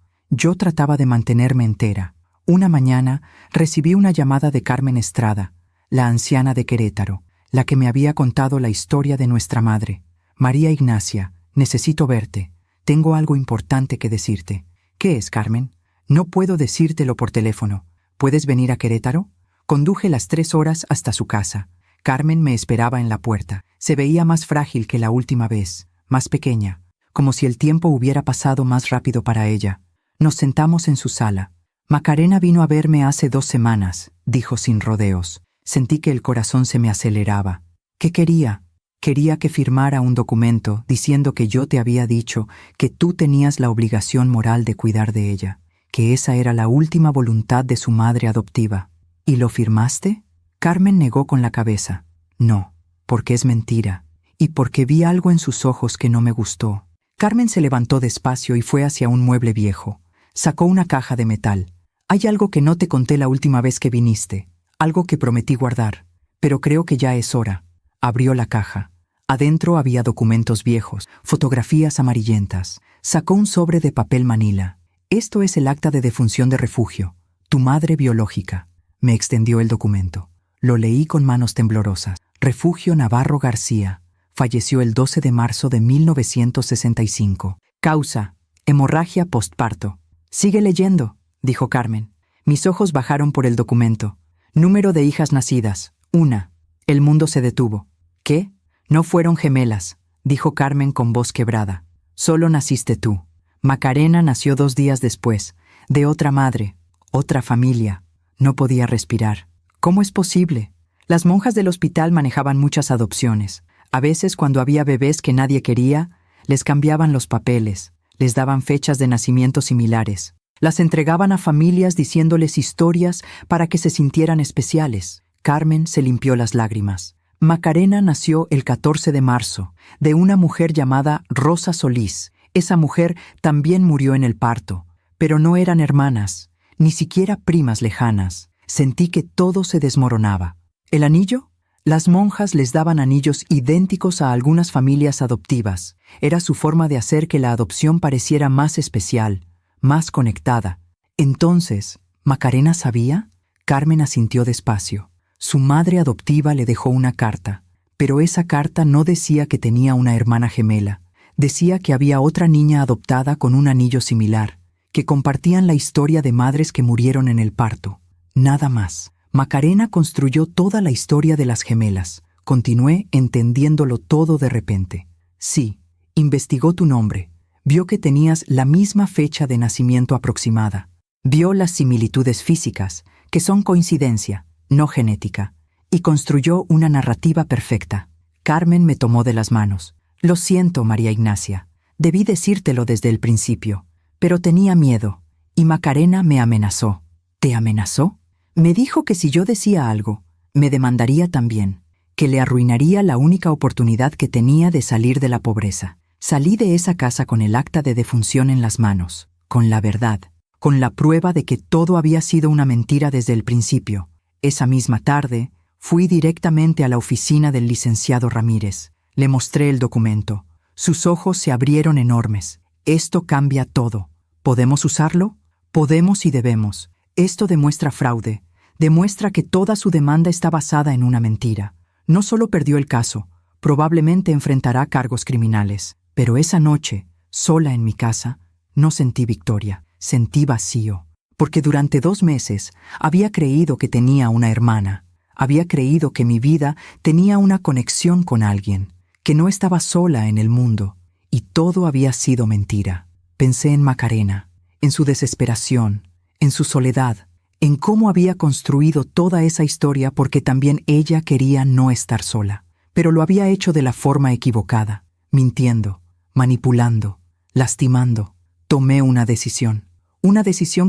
trataba de mantenerme entera. Una mañana recibí una llamada de Carmen Estrada, la anciana de Querétaro, la que me había contado la historia de nuestra madre. María Ignacia, necesito verte. Tengo algo importante que decirte. ¿Qué es, Carmen? No puedo decírtelo por teléfono. ¿Puedes venir a Querétaro? Conduje las 3 horas hasta su casa. Carmen me esperaba en la puerta. Se veía más frágil que la última vez, más pequeña, como si el tiempo hubiera pasado más rápido para ella. Nos sentamos en su sala. Macarena vino a verme hace 2 semanas, dijo sin rodeos. Sentí que el corazón se me aceleraba. ¿Qué quería? Quería que firmara un documento diciendo que yo te había dicho que tú tenías la obligación moral de cuidar de ella, que esa era la última voluntad de su madre adoptiva. ¿Y lo firmaste? Carmen negó con la cabeza. No, porque es mentira, y porque vi algo en sus ojos que no me gustó. Carmen se levantó despacio y fue hacia un mueble viejo. Sacó una caja de metal. Hay algo que no te conté la última vez que viniste, algo que prometí guardar, pero creo que ya es hora. Abrió la caja. Adentro había documentos viejos, fotografías amarillentas. Sacó un sobre de papel manila. Esto es el acta de defunción de Refugio, tu madre biológica. Me extendió el documento. Lo leí con manos temblorosas. Refugio Navarro García. Falleció el 12 de marzo de 1965. Causa: hemorragia postparto. Sigue leyendo, dijo Carmen. Mis ojos bajaron por el documento. Número de hijas nacidas: 1. El mundo se detuvo. ¿Qué? No fueron gemelas, dijo Carmen con voz quebrada. Solo naciste tú. Macarena nació 2 días después, de otra madre, otra familia. No podía respirar. ¿Cómo es posible? Las monjas del hospital manejaban muchas adopciones. A veces, cuando había bebés que nadie quería, les cambiaban los papeles, les daban fechas de nacimiento similares. Las entregaban a familias diciéndoles historias para que se sintieran especiales. Carmen se limpió las lágrimas. Macarena nació el 14 de marzo, de una mujer llamada Rosa Solís. Esa mujer también murió en el parto, pero no eran hermanas, ni siquiera primas lejanas. Sentí que todo se desmoronaba. ¿El anillo? Las monjas les daban anillos idénticos a algunas familias adoptivas. Era su forma de hacer que la adopción pareciera más especial, más conectada. Entonces, ¿Macarena sabía? Carmen asintió despacio. Su madre adoptiva le dejó una carta, pero esa carta no decía que tenía una hermana gemela. Decía que había otra niña adoptada con un anillo similar, que compartían la historia de madres que murieron en el parto. Nada más. Macarena construyó toda la historia de las gemelas. Continué entendiéndolo todo de repente. Sí, investigó tu nombre. Vio que tenías la misma fecha de nacimiento aproximada. Vio las similitudes físicas, que son coincidencia, no genética, y construyó una narrativa perfecta. Carmen me tomó de las manos. Lo siento, María Ignacia. Debí decírtelo desde el principio, pero tenía miedo, y Macarena me amenazó. ¿Te amenazó? Me dijo que si yo decía algo, me demandaría también, que le arruinaría la única oportunidad que tenía de salir de la pobreza. Salí de esa casa con el acta de defunción en las manos, con la verdad, con la prueba de que todo había sido una mentira desde el principio. Esa misma tarde, fui directamente a la oficina del licenciado Ramírez. Le mostré el documento. Sus ojos se abrieron enormes. Esto cambia todo. ¿Podemos usarlo? Podemos y debemos. Esto demuestra fraude. Demuestra que toda su demanda está basada en una mentira. No solo perdió el caso, probablemente enfrentará cargos criminales. Pero esa noche, sola en mi casa, no sentí victoria, sentí vacío. Porque durante 2 meses había creído que tenía una hermana. Había creído que mi vida tenía una conexión con alguien, que no estaba sola en el mundo. Y todo había sido mentira. Pensé en Macarena. en su desesperación, en su soledad, en cómo había construido toda esa historia porque también ella quería no estar sola. Pero lo había hecho de la forma equivocada, mintiendo, manipulando, lastimando. Tomé una decisión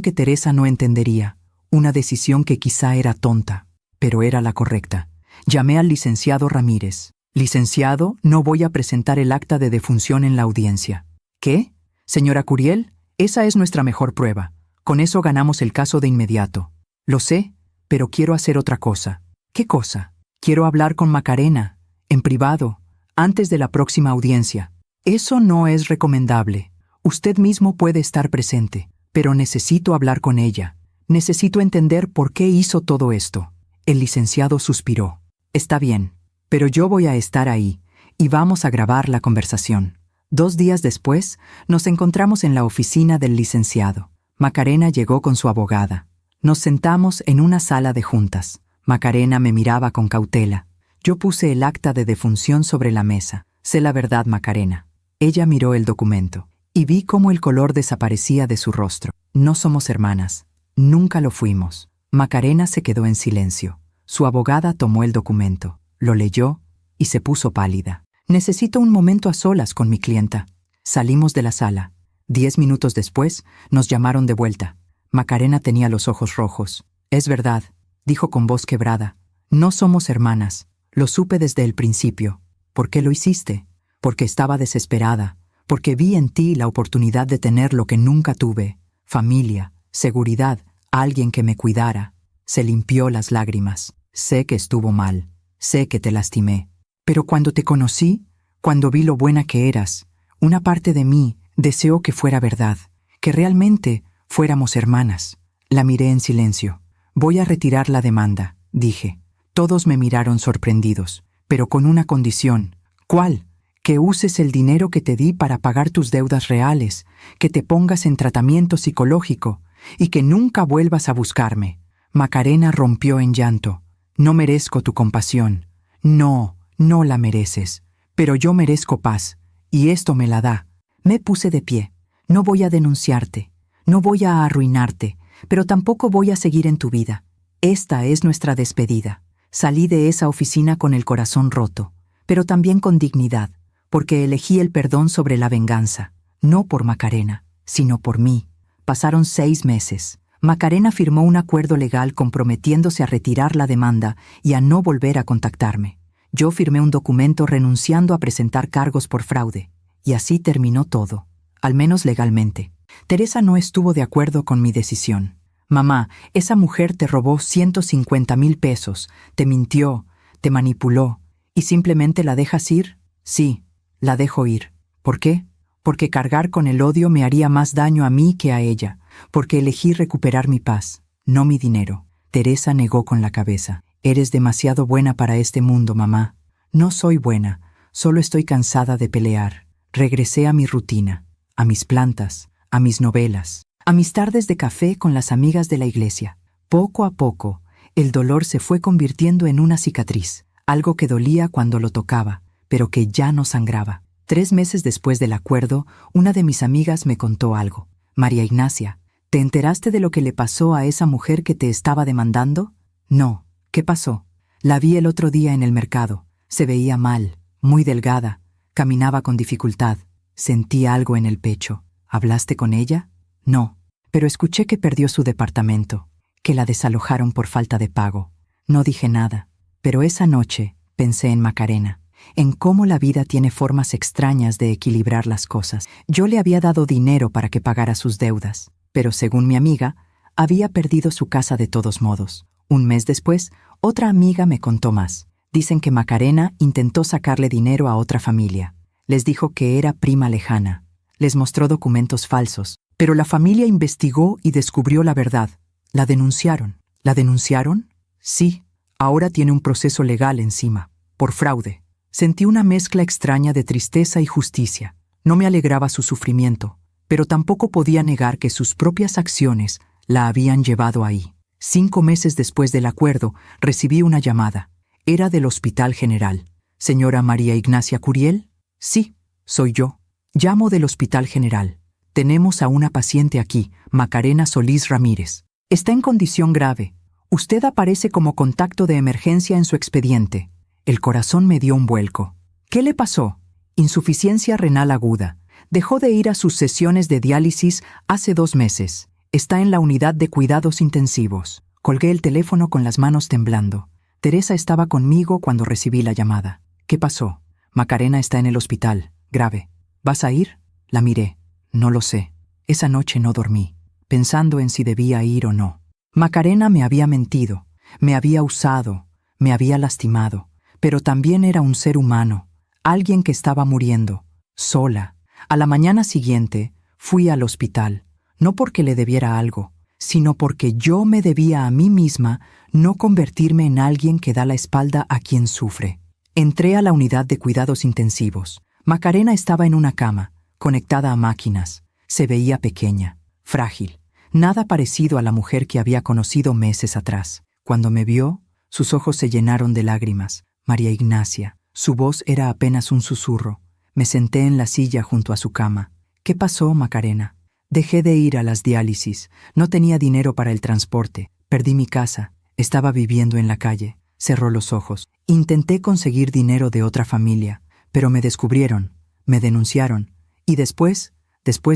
que Teresa no entendería, una decisión que quizá era tonta, pero era la correcta. Llamé al licenciado Ramírez. Licenciado, no voy a presentar el acta de defunción en la audiencia. ¿Qué? Señora Curiel, esa es nuestra mejor prueba. Con eso ganamos el caso de inmediato. Lo sé, pero quiero hacer otra cosa. ¿Qué cosa? Quiero hablar con Macarena, en privado, antes de la próxima audiencia. Eso no es recomendable. Usted mismo puede estar presente, pero necesito hablar con ella. Necesito entender por qué hizo todo esto. El licenciado suspiró. Está bien, pero yo voy a estar ahí, y vamos a grabar la conversación. 2 días después, nos encontramos en la oficina del licenciado. Macarena llegó con su abogada. Nos sentamos en una sala de juntas. Macarena me miraba con cautela. Yo puse el acta de defunción sobre la mesa. Sé la verdad, Macarena. Ella miró el documento, y vi cómo el color desaparecía de su rostro. No somos hermanas. Nunca lo fuimos. Macarena se quedó en silencio. Su abogada tomó el documento, lo leyó y se puso pálida. Necesito un momento a solas con mi clienta. Salimos de la sala. 10 minutos después, nos llamaron de vuelta. Macarena tenía los ojos rojos. Es verdad, dijo con voz quebrada. No somos hermanas. Lo supe desde el principio. ¿Por qué lo hiciste? Porque estaba desesperada. Porque vi en ti la oportunidad de tener lo que nunca tuve. Familia, seguridad, alguien que me cuidara. Se limpió las lágrimas. Sé que estuvo mal. Sé que te lastimé. Pero cuando te conocí, cuando vi lo buena que eras, una parte de mí deseó que fuera verdad, que realmente fuéramos hermanas. La miré en silencio. Voy a retirar la demanda, dije. Todos me miraron sorprendidos, pero con una condición. ¿Cuál? Que uses el dinero que te di para pagar tus deudas reales, que te pongas en tratamiento psicológico y que nunca vuelvas a buscarme. Macarena rompió en llanto. No merezco tu compasión. No la mereces. Pero yo merezco paz, y esto me la da. Me puse de pie. No voy a denunciarte. No voy a arruinarte, pero tampoco voy a seguir en tu vida. Esta es nuestra despedida. Salí de esa oficina con el corazón roto, pero también con dignidad, porque elegí el perdón sobre la venganza, no por Macarena, sino por mí. Pasaron 6 meses. Macarena firmó un acuerdo legal comprometiéndose a retirar la demanda y a no volver a contactarme. Yo firmé un documento renunciando a presentar cargos por fraude, y así terminó todo, al menos legalmente. Teresa no estuvo de acuerdo con mi decisión. Mamá, esa mujer te robó 150,000 pesos, te mintió, te manipuló, ¿y simplemente la dejas ir? Sí, la dejo ir. ¿Por qué? Porque cargar con el odio me haría más daño a mí que a ella, porque elegí recuperar mi paz, no mi dinero. Teresa negó con la cabeza. Eres demasiado buena para este mundo, mamá. No soy buena, solo estoy cansada de pelear. Regresé a mi rutina, a mis plantas, a mis novelas, a mis tardes de café con las amigas de la iglesia. Poco a poco, el dolor se fue convirtiendo en una cicatriz, algo que dolía cuando lo tocaba, pero que ya no sangraba. 3 meses después del acuerdo, una de mis amigas me contó algo. María Ignacia, ¿te enteraste de lo que le pasó a esa mujer que te estaba demandando? No. ¿Qué pasó? La vi el otro día en el mercado. Se veía mal, muy delgada, caminaba con dificultad. Sentí algo en el pecho. ¿Hablaste con ella? No, pero escuché que perdió su departamento, que la desalojaron por falta de pago. No dije nada, pero esa noche pensé en Macarena, en cómo la vida tiene formas extrañas de equilibrar las cosas. Yo le había dado dinero para que pagara sus deudas, pero según mi amiga, había perdido su casa de todos modos. Un mes después, otra amiga me contó más. Dicen que Macarena intentó sacarle dinero a otra familia. Les dijo que era prima lejana. Les mostró documentos falsos. Pero la familia investigó y descubrió la verdad. La denunciaron. ¿La denunciaron? Sí. Ahora tiene un proceso legal encima, por fraude. Sentí una mezcla extraña de tristeza y justicia. No me alegraba su sufrimiento, pero tampoco podía negar que sus propias acciones la habían llevado ahí. 5 meses después del acuerdo, recibí una llamada. Era del Hospital General. ¿Señora María Ignacia Curiel? Sí, soy yo. Llamo del Hospital General. Tenemos a una paciente aquí, Macarena Solís Ramírez. Está en condición grave. Usted aparece como contacto de emergencia en su expediente. El corazón me dio un vuelco. ¿Qué le pasó? Insuficiencia renal aguda. Dejó de ir a sus sesiones de diálisis hace 2 meses. Está en la unidad de cuidados intensivos. Colgué el teléfono con las manos temblando. Teresa estaba conmigo cuando recibí la llamada. ¿Qué pasó? Macarena está en el hospital. Grave. ¿Vas a ir? La miré. No lo sé. Esa noche no dormí, pensando en si debía ir o no. Macarena me había mentido, me había usado, me había lastimado, pero también era un ser humano, alguien que estaba muriendo, sola. A la mañana siguiente fui al hospital, no porque le debiera algo, sino porque yo me debía a mí misma no convertirme en alguien que da la espalda a quien sufre. Entré a la unidad de cuidados intensivos. Macarena estaba en una cama, conectada a máquinas. Se veía pequeña, frágil, nada parecido a la mujer que había conocido meses atrás. Cuando me vio, sus ojos se llenaron de lágrimas. María Ignacia. Su voz era apenas un susurro. Me senté en la silla junto a su cama. ¿Qué pasó, Macarena? Dejé de ir a las diálisis. No tenía dinero para el transporte. Perdí mi casa. Estaba viviendo en la calle. Cerró los ojos. Intenté conseguir dinero de otra familia, pero me descubrieron, me denunciaron. Y después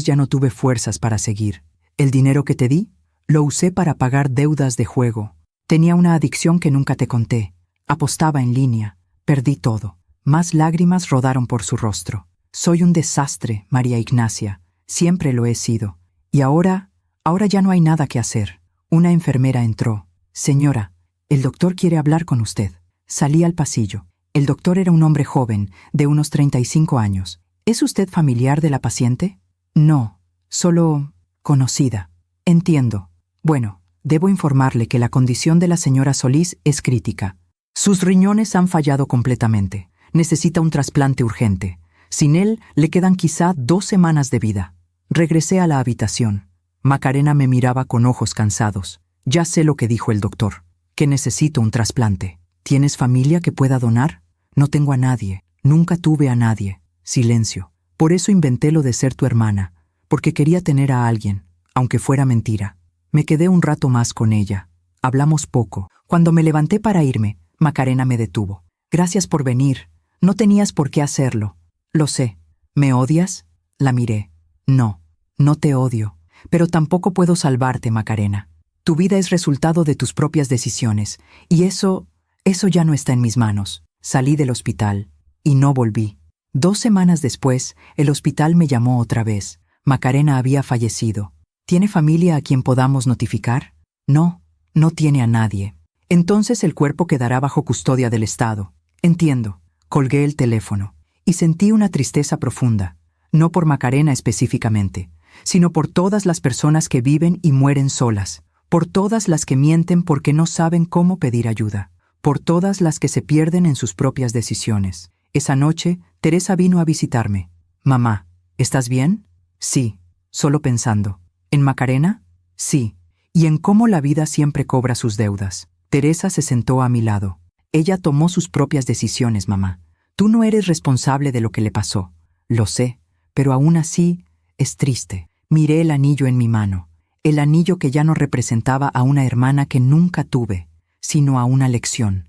ya no tuve fuerzas para seguir. El dinero que te di, lo usé para pagar deudas de juego. Tenía una adicción que nunca te conté. Apostaba en línea. Perdí todo. Más lágrimas rodaron por su rostro. Soy un desastre, María Ignacia. Siempre lo he sido. Y ahora ya no hay nada que hacer. Una enfermera entró. Señora, el doctor quiere hablar con usted. Salí al pasillo. El doctor era un hombre joven, de unos 35 años. ¿Es usted familiar de la paciente? No, solo conocida. Entiendo. Bueno, debo informarle que la condición de la señora Solís es crítica. Sus riñones han fallado completamente. Necesita un trasplante urgente. Sin él, le quedan quizá 2 semanas de vida. Regresé a la habitación. Macarena me miraba con ojos cansados. Ya sé lo que dijo el doctor, que necesito un trasplante. ¿Tienes familia que pueda donar? No tengo a nadie. Nunca tuve a nadie. Silencio. Por eso inventé lo de ser tu hermana, porque quería tener a alguien, aunque fuera mentira. Me quedé un rato más con ella. Hablamos poco. Cuando me levanté para irme, Macarena me detuvo. Gracias por venir. No tenías por qué hacerlo. Lo sé. ¿Me odias? La miré. No, no te odio, pero tampoco puedo salvarte, Macarena. Tu vida es resultado de tus propias decisiones, y eso ya no está en mis manos. Salí del hospital, y no volví. 2 semanas después, el hospital me llamó otra vez. Macarena había fallecido. ¿Tiene familia a quien podamos notificar? No, no tiene a nadie. Entonces el cuerpo quedará bajo custodia del Estado. Entiendo. Colgué el teléfono, y sentí una tristeza profunda, no por Macarena específicamente, sino por todas las personas que viven y mueren solas, por todas las que mienten porque no saben cómo pedir ayuda, por todas las que se pierden en sus propias decisiones. Esa noche, Teresa vino a visitarme. Mamá, ¿estás bien? Sí, solo pensando. ¿En Macarena? Sí, y en cómo la vida siempre cobra sus deudas. Teresa se sentó a mi lado. Ella tomó sus propias decisiones, mamá. Tú no eres responsable de lo que le pasó. Lo sé, pero aún así es triste. Miré el anillo en mi mano, el anillo que ya no representaba a una hermana que nunca tuve, sino a una lección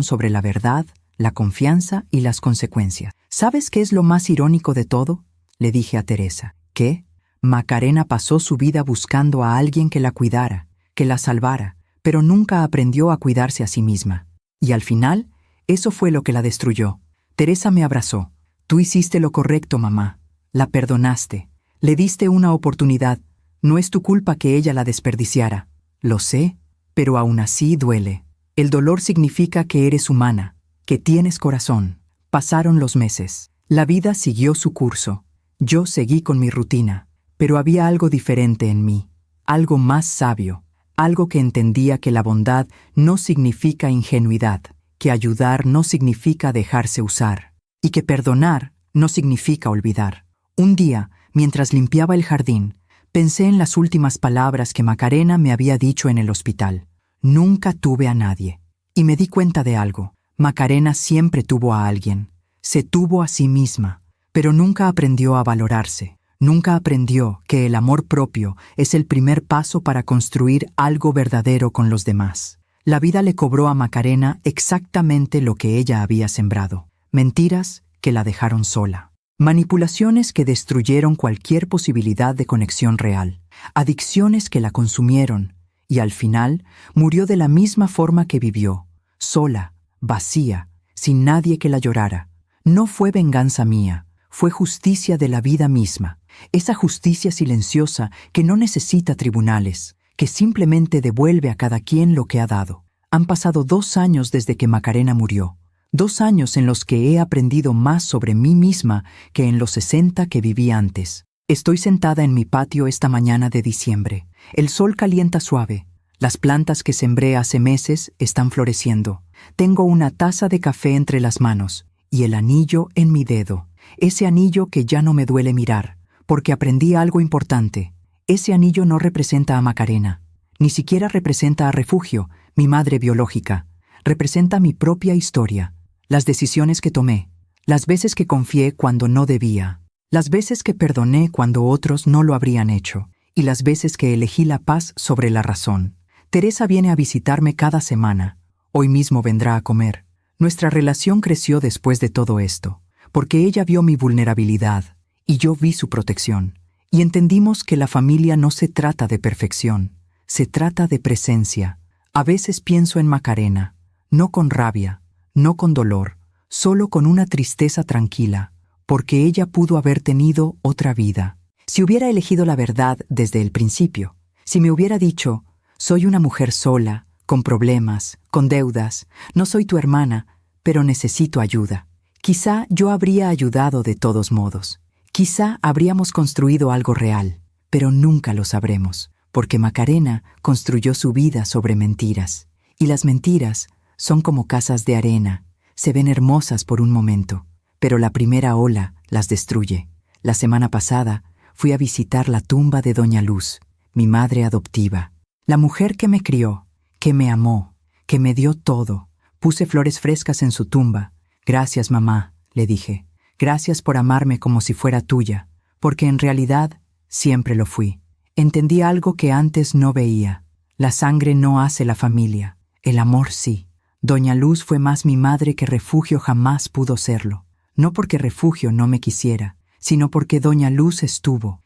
sobre la verdad, la confianza y las consecuencias. ¿Sabes qué es lo más irónico de todo? Le dije a Teresa. ¿Qué? Macarena pasó su vida buscando a alguien que la cuidara, que la salvara, pero nunca aprendió a cuidarse a sí misma. Y al final, eso fue lo que la destruyó. Teresa me abrazó. Tú hiciste lo correcto, mamá. La perdonaste. Le diste una oportunidad. No es tu culpa que ella la desperdiciara. Lo sé, pero aún así duele. El dolor significa que eres humana, que tienes corazón. Pasaron los meses. La vida siguió su curso. Yo seguí con mi rutina, pero había algo diferente en mí, algo más sabio, algo que entendía que la bondad no significa ingenuidad, que ayudar no significa dejarse usar, y que perdonar no significa olvidar. Un día, mientras limpiaba el jardín, pensé en las últimas palabras que Macarena me había dicho en el hospital. Nunca tuve a nadie. Y me di cuenta de algo. Macarena siempre tuvo a alguien. Se tuvo a sí misma, pero nunca aprendió a valorarse. Nunca aprendió que el amor propio es el primer paso para construir algo verdadero con los demás. La vida le cobró a Macarena exactamente lo que ella había sembrado: mentiras que la dejaron sola, manipulaciones que destruyeron cualquier posibilidad de conexión real, adicciones que la consumieron, y al final murió de la misma forma que vivió, sola, vacía, sin nadie que la llorara. No fue venganza mía, fue justicia de la vida misma, esa justicia silenciosa que no necesita tribunales, que simplemente devuelve a cada quien lo que ha dado. Han pasado 2 años desde que Macarena murió, 2 años en los que he aprendido más sobre mí misma que en los 60 que viví antes. Estoy sentada en mi patio esta mañana de diciembre. El sol calienta suave. Las plantas que sembré hace meses están floreciendo. Tengo una taza de café entre las manos y el anillo en mi dedo. Ese anillo que ya no me duele mirar, porque aprendí algo importante. Ese anillo no representa a Macarena, ni siquiera representa a Refugio, mi madre biológica. Representa mi propia historia, las decisiones que tomé, las veces que confié cuando no debía, las veces que perdoné cuando otros no lo habrían hecho, y las veces que elegí la paz sobre la razón. Teresa viene a visitarme cada semana. Hoy mismo vendrá a comer. Nuestra relación creció después de todo esto, porque ella vio mi vulnerabilidad y yo vi su protección. Y entendimos que la familia no se trata de perfección, se trata de presencia. A veces pienso en Macarena, no con rabia, no con dolor, solo con una tristeza tranquila, porque ella pudo haber tenido otra vida. Si hubiera elegido la verdad desde el principio, si me hubiera dicho: soy una mujer sola, con problemas, con deudas, no soy tu hermana, pero necesito ayuda, quizá yo habría ayudado de todos modos. Quizá habríamos construido algo real, pero nunca lo sabremos, porque Macarena construyó su vida sobre mentiras. Y las mentiras son como casas de arena, se ven hermosas por un momento, pero la primera ola las destruye. La semana pasada fui a visitar la tumba de Doña Luz, mi madre adoptiva, la mujer que me crió, que me amó, que me dio todo. Puse flores frescas en su tumba. Gracias, mamá, le dije. Gracias por amarme como si fuera tuya, porque en realidad siempre lo fui. Entendí algo que antes no veía. La sangre no hace la familia, el amor sí. Doña Luz fue más mi madre que Refugio jamás pudo serlo. No porque Refugio no me quisiera, sino porque Doña Luz estuvo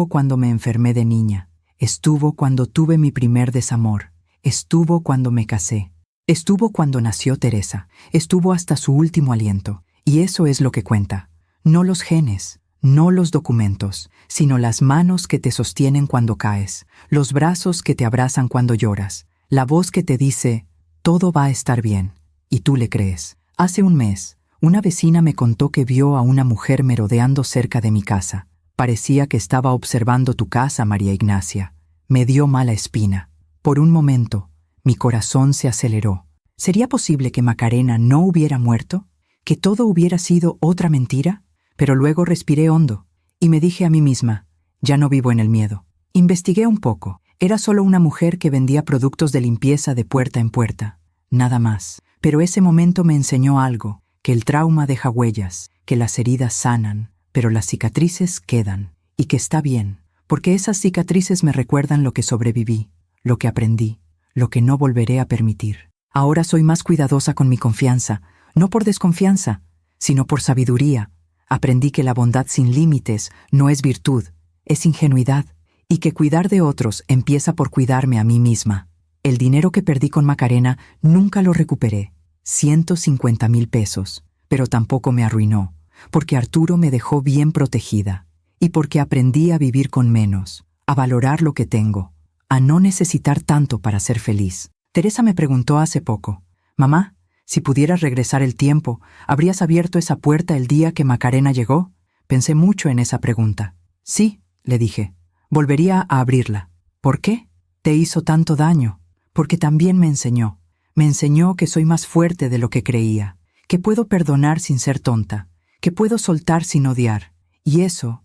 cuando me enfermé de niña, estuvo cuando tuve mi primer desamor, estuvo cuando me casé, estuvo cuando nació Teresa, estuvo hasta su último aliento. Y eso es lo que cuenta, no los genes, no los documentos, sino las manos que te sostienen cuando caes, los brazos que te abrazan cuando lloras, la voz que te dice: todo va a estar bien, y tú le crees. Hace un mes, una vecina me contó que vio a una mujer merodeando cerca de mi casa. Parecía que estaba observando tu casa, María Ignacia. Me dio mala espina. Por un momento, mi corazón se aceleró. ¿Sería posible que Macarena no hubiera muerto? ¿Que todo hubiera sido otra mentira? Pero luego respiré hondo y me dije a mí misma: ya no vivo en el miedo. Investigué un poco. Era solo una mujer que vendía productos de limpieza de puerta en puerta. Nada más. Pero ese momento me enseñó algo, que el trauma deja huellas, que las heridas sanan, pero las cicatrices quedan. Y que está bien, porque esas cicatrices me recuerdan lo que sobreviví, lo que aprendí, lo que no volveré a permitir. Ahora soy más cuidadosa con mi confianza, no por desconfianza, sino por sabiduría. Aprendí que la bondad sin límites no es virtud, es ingenuidad, y que cuidar de otros empieza por cuidarme a mí misma. El dinero que perdí con Macarena nunca lo recuperé, 150,000 pesos, pero tampoco me arruinó, porque Arturo me dejó bien protegida, y porque aprendí a vivir con menos, a valorar lo que tengo, a no necesitar tanto para ser feliz. Teresa me preguntó hace poco: mamá, si pudieras regresar el tiempo, ¿habrías abierto esa puerta el día que Macarena llegó? Pensé mucho en esa pregunta. Sí, le dije, volvería a abrirla. ¿Por qué? Te hizo tanto daño. Porque también me enseñó que soy más fuerte de lo que creía, que puedo perdonar sin ser tonta, que puedo soltar sin odiar. Y eso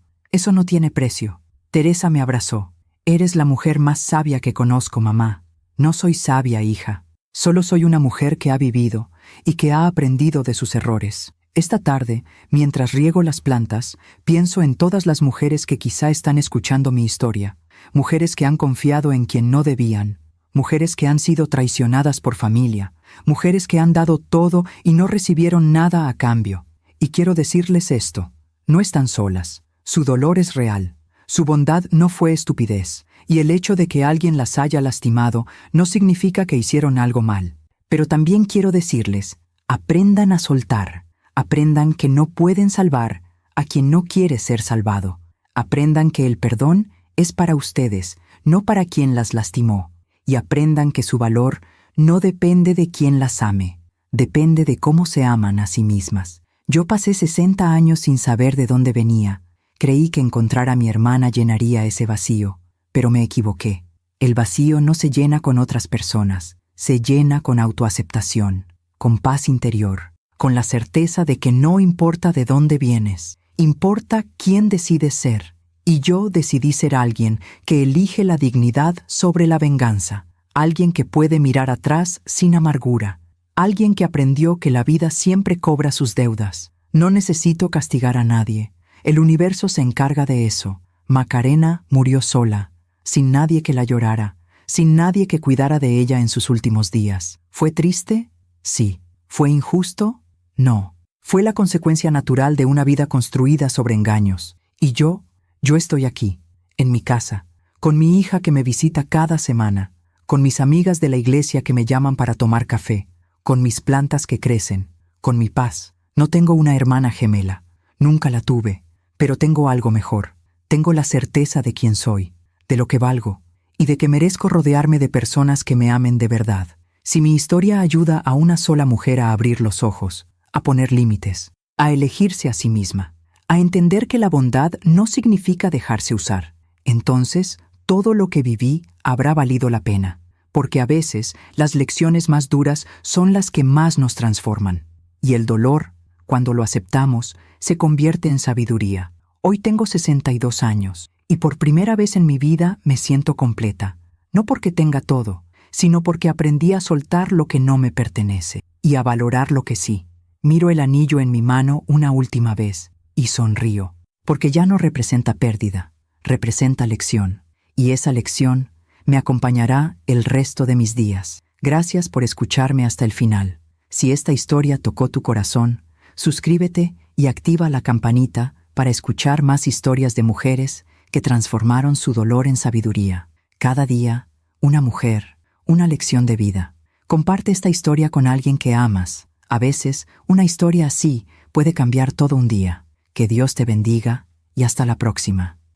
no tiene precio. Teresa me abrazó. Eres la mujer más sabia que conozco, mamá. No soy sabia, hija. Solo soy una mujer que ha vivido y que ha aprendido de sus errores. Esta tarde, mientras riego las plantas, pienso en todas las mujeres que quizá están escuchando mi historia, mujeres que han confiado en quien no debían, mujeres que han sido traicionadas por familia, mujeres que han dado todo y no recibieron nada a cambio. Y quiero decirles esto, no están solas, su dolor es real, su bondad no fue estupidez, y el hecho de que alguien las haya lastimado no significa que hicieron algo mal. Pero también quiero decirles, aprendan a soltar, aprendan que no pueden salvar a quien no quiere ser salvado, aprendan que el perdón es para ustedes, no para quien las lastimó, y aprendan que su valor no depende de quien las ame, depende de cómo se aman a sí mismas. Yo pasé 60 años sin saber de dónde venía. Creí que encontrar a mi hermana llenaría ese vacío, pero me equivoqué. El vacío no se llena con otras personas, se llena con autoaceptación, con paz interior, con la certeza de que no importa de dónde vienes, importa quién decides ser. Y yo decidí ser alguien que elige la dignidad sobre la venganza, alguien que puede mirar atrás sin amargura, alguien que aprendió que la vida siempre cobra sus deudas. No necesito castigar a nadie, el universo se encarga de eso. Macarena murió sola, sin nadie que la llorara, sin nadie que cuidara de ella en sus últimos días. ¿Fue triste? Sí. ¿Fue injusto? No. Fue la consecuencia natural de una vida construida sobre engaños. Y yo estoy aquí, en mi casa, con mi hija que me visita cada semana, con mis amigas de la iglesia que me llaman para tomar café, con mis plantas que crecen, con mi paz. No tengo una hermana gemela, nunca la tuve, pero tengo algo mejor. Tengo la certeza de quién soy, de lo que valgo, y de que merezco rodearme de personas que me amen de verdad. Si mi historia ayuda a una sola mujer a abrir los ojos, a poner límites, a elegirse a sí misma, a entender que la bondad no significa dejarse usar, entonces todo lo que viví habrá valido la pena, porque a veces las lecciones más duras son las que más nos transforman. Y el dolor, cuando lo aceptamos, se convierte en sabiduría. Hoy tengo 62 años, y por primera vez en mi vida me siento completa, no porque tenga todo, sino porque aprendí a soltar lo que no me pertenece, y a valorar lo que sí. Miro el anillo en mi mano una última vez, y sonrío, porque ya no representa pérdida, representa lección, y esa lección me acompañará el resto de mis días. Gracias por escucharme hasta el final. Si esta historia tocó tu corazón, suscríbete y activa la campanita para escuchar más historias de mujeres que transformaron su dolor en sabiduría. Cada día, una mujer, una lección de vida. Comparte esta historia con alguien que amas. A veces, una historia así puede cambiar todo un día. Que Dios te bendiga y hasta la próxima.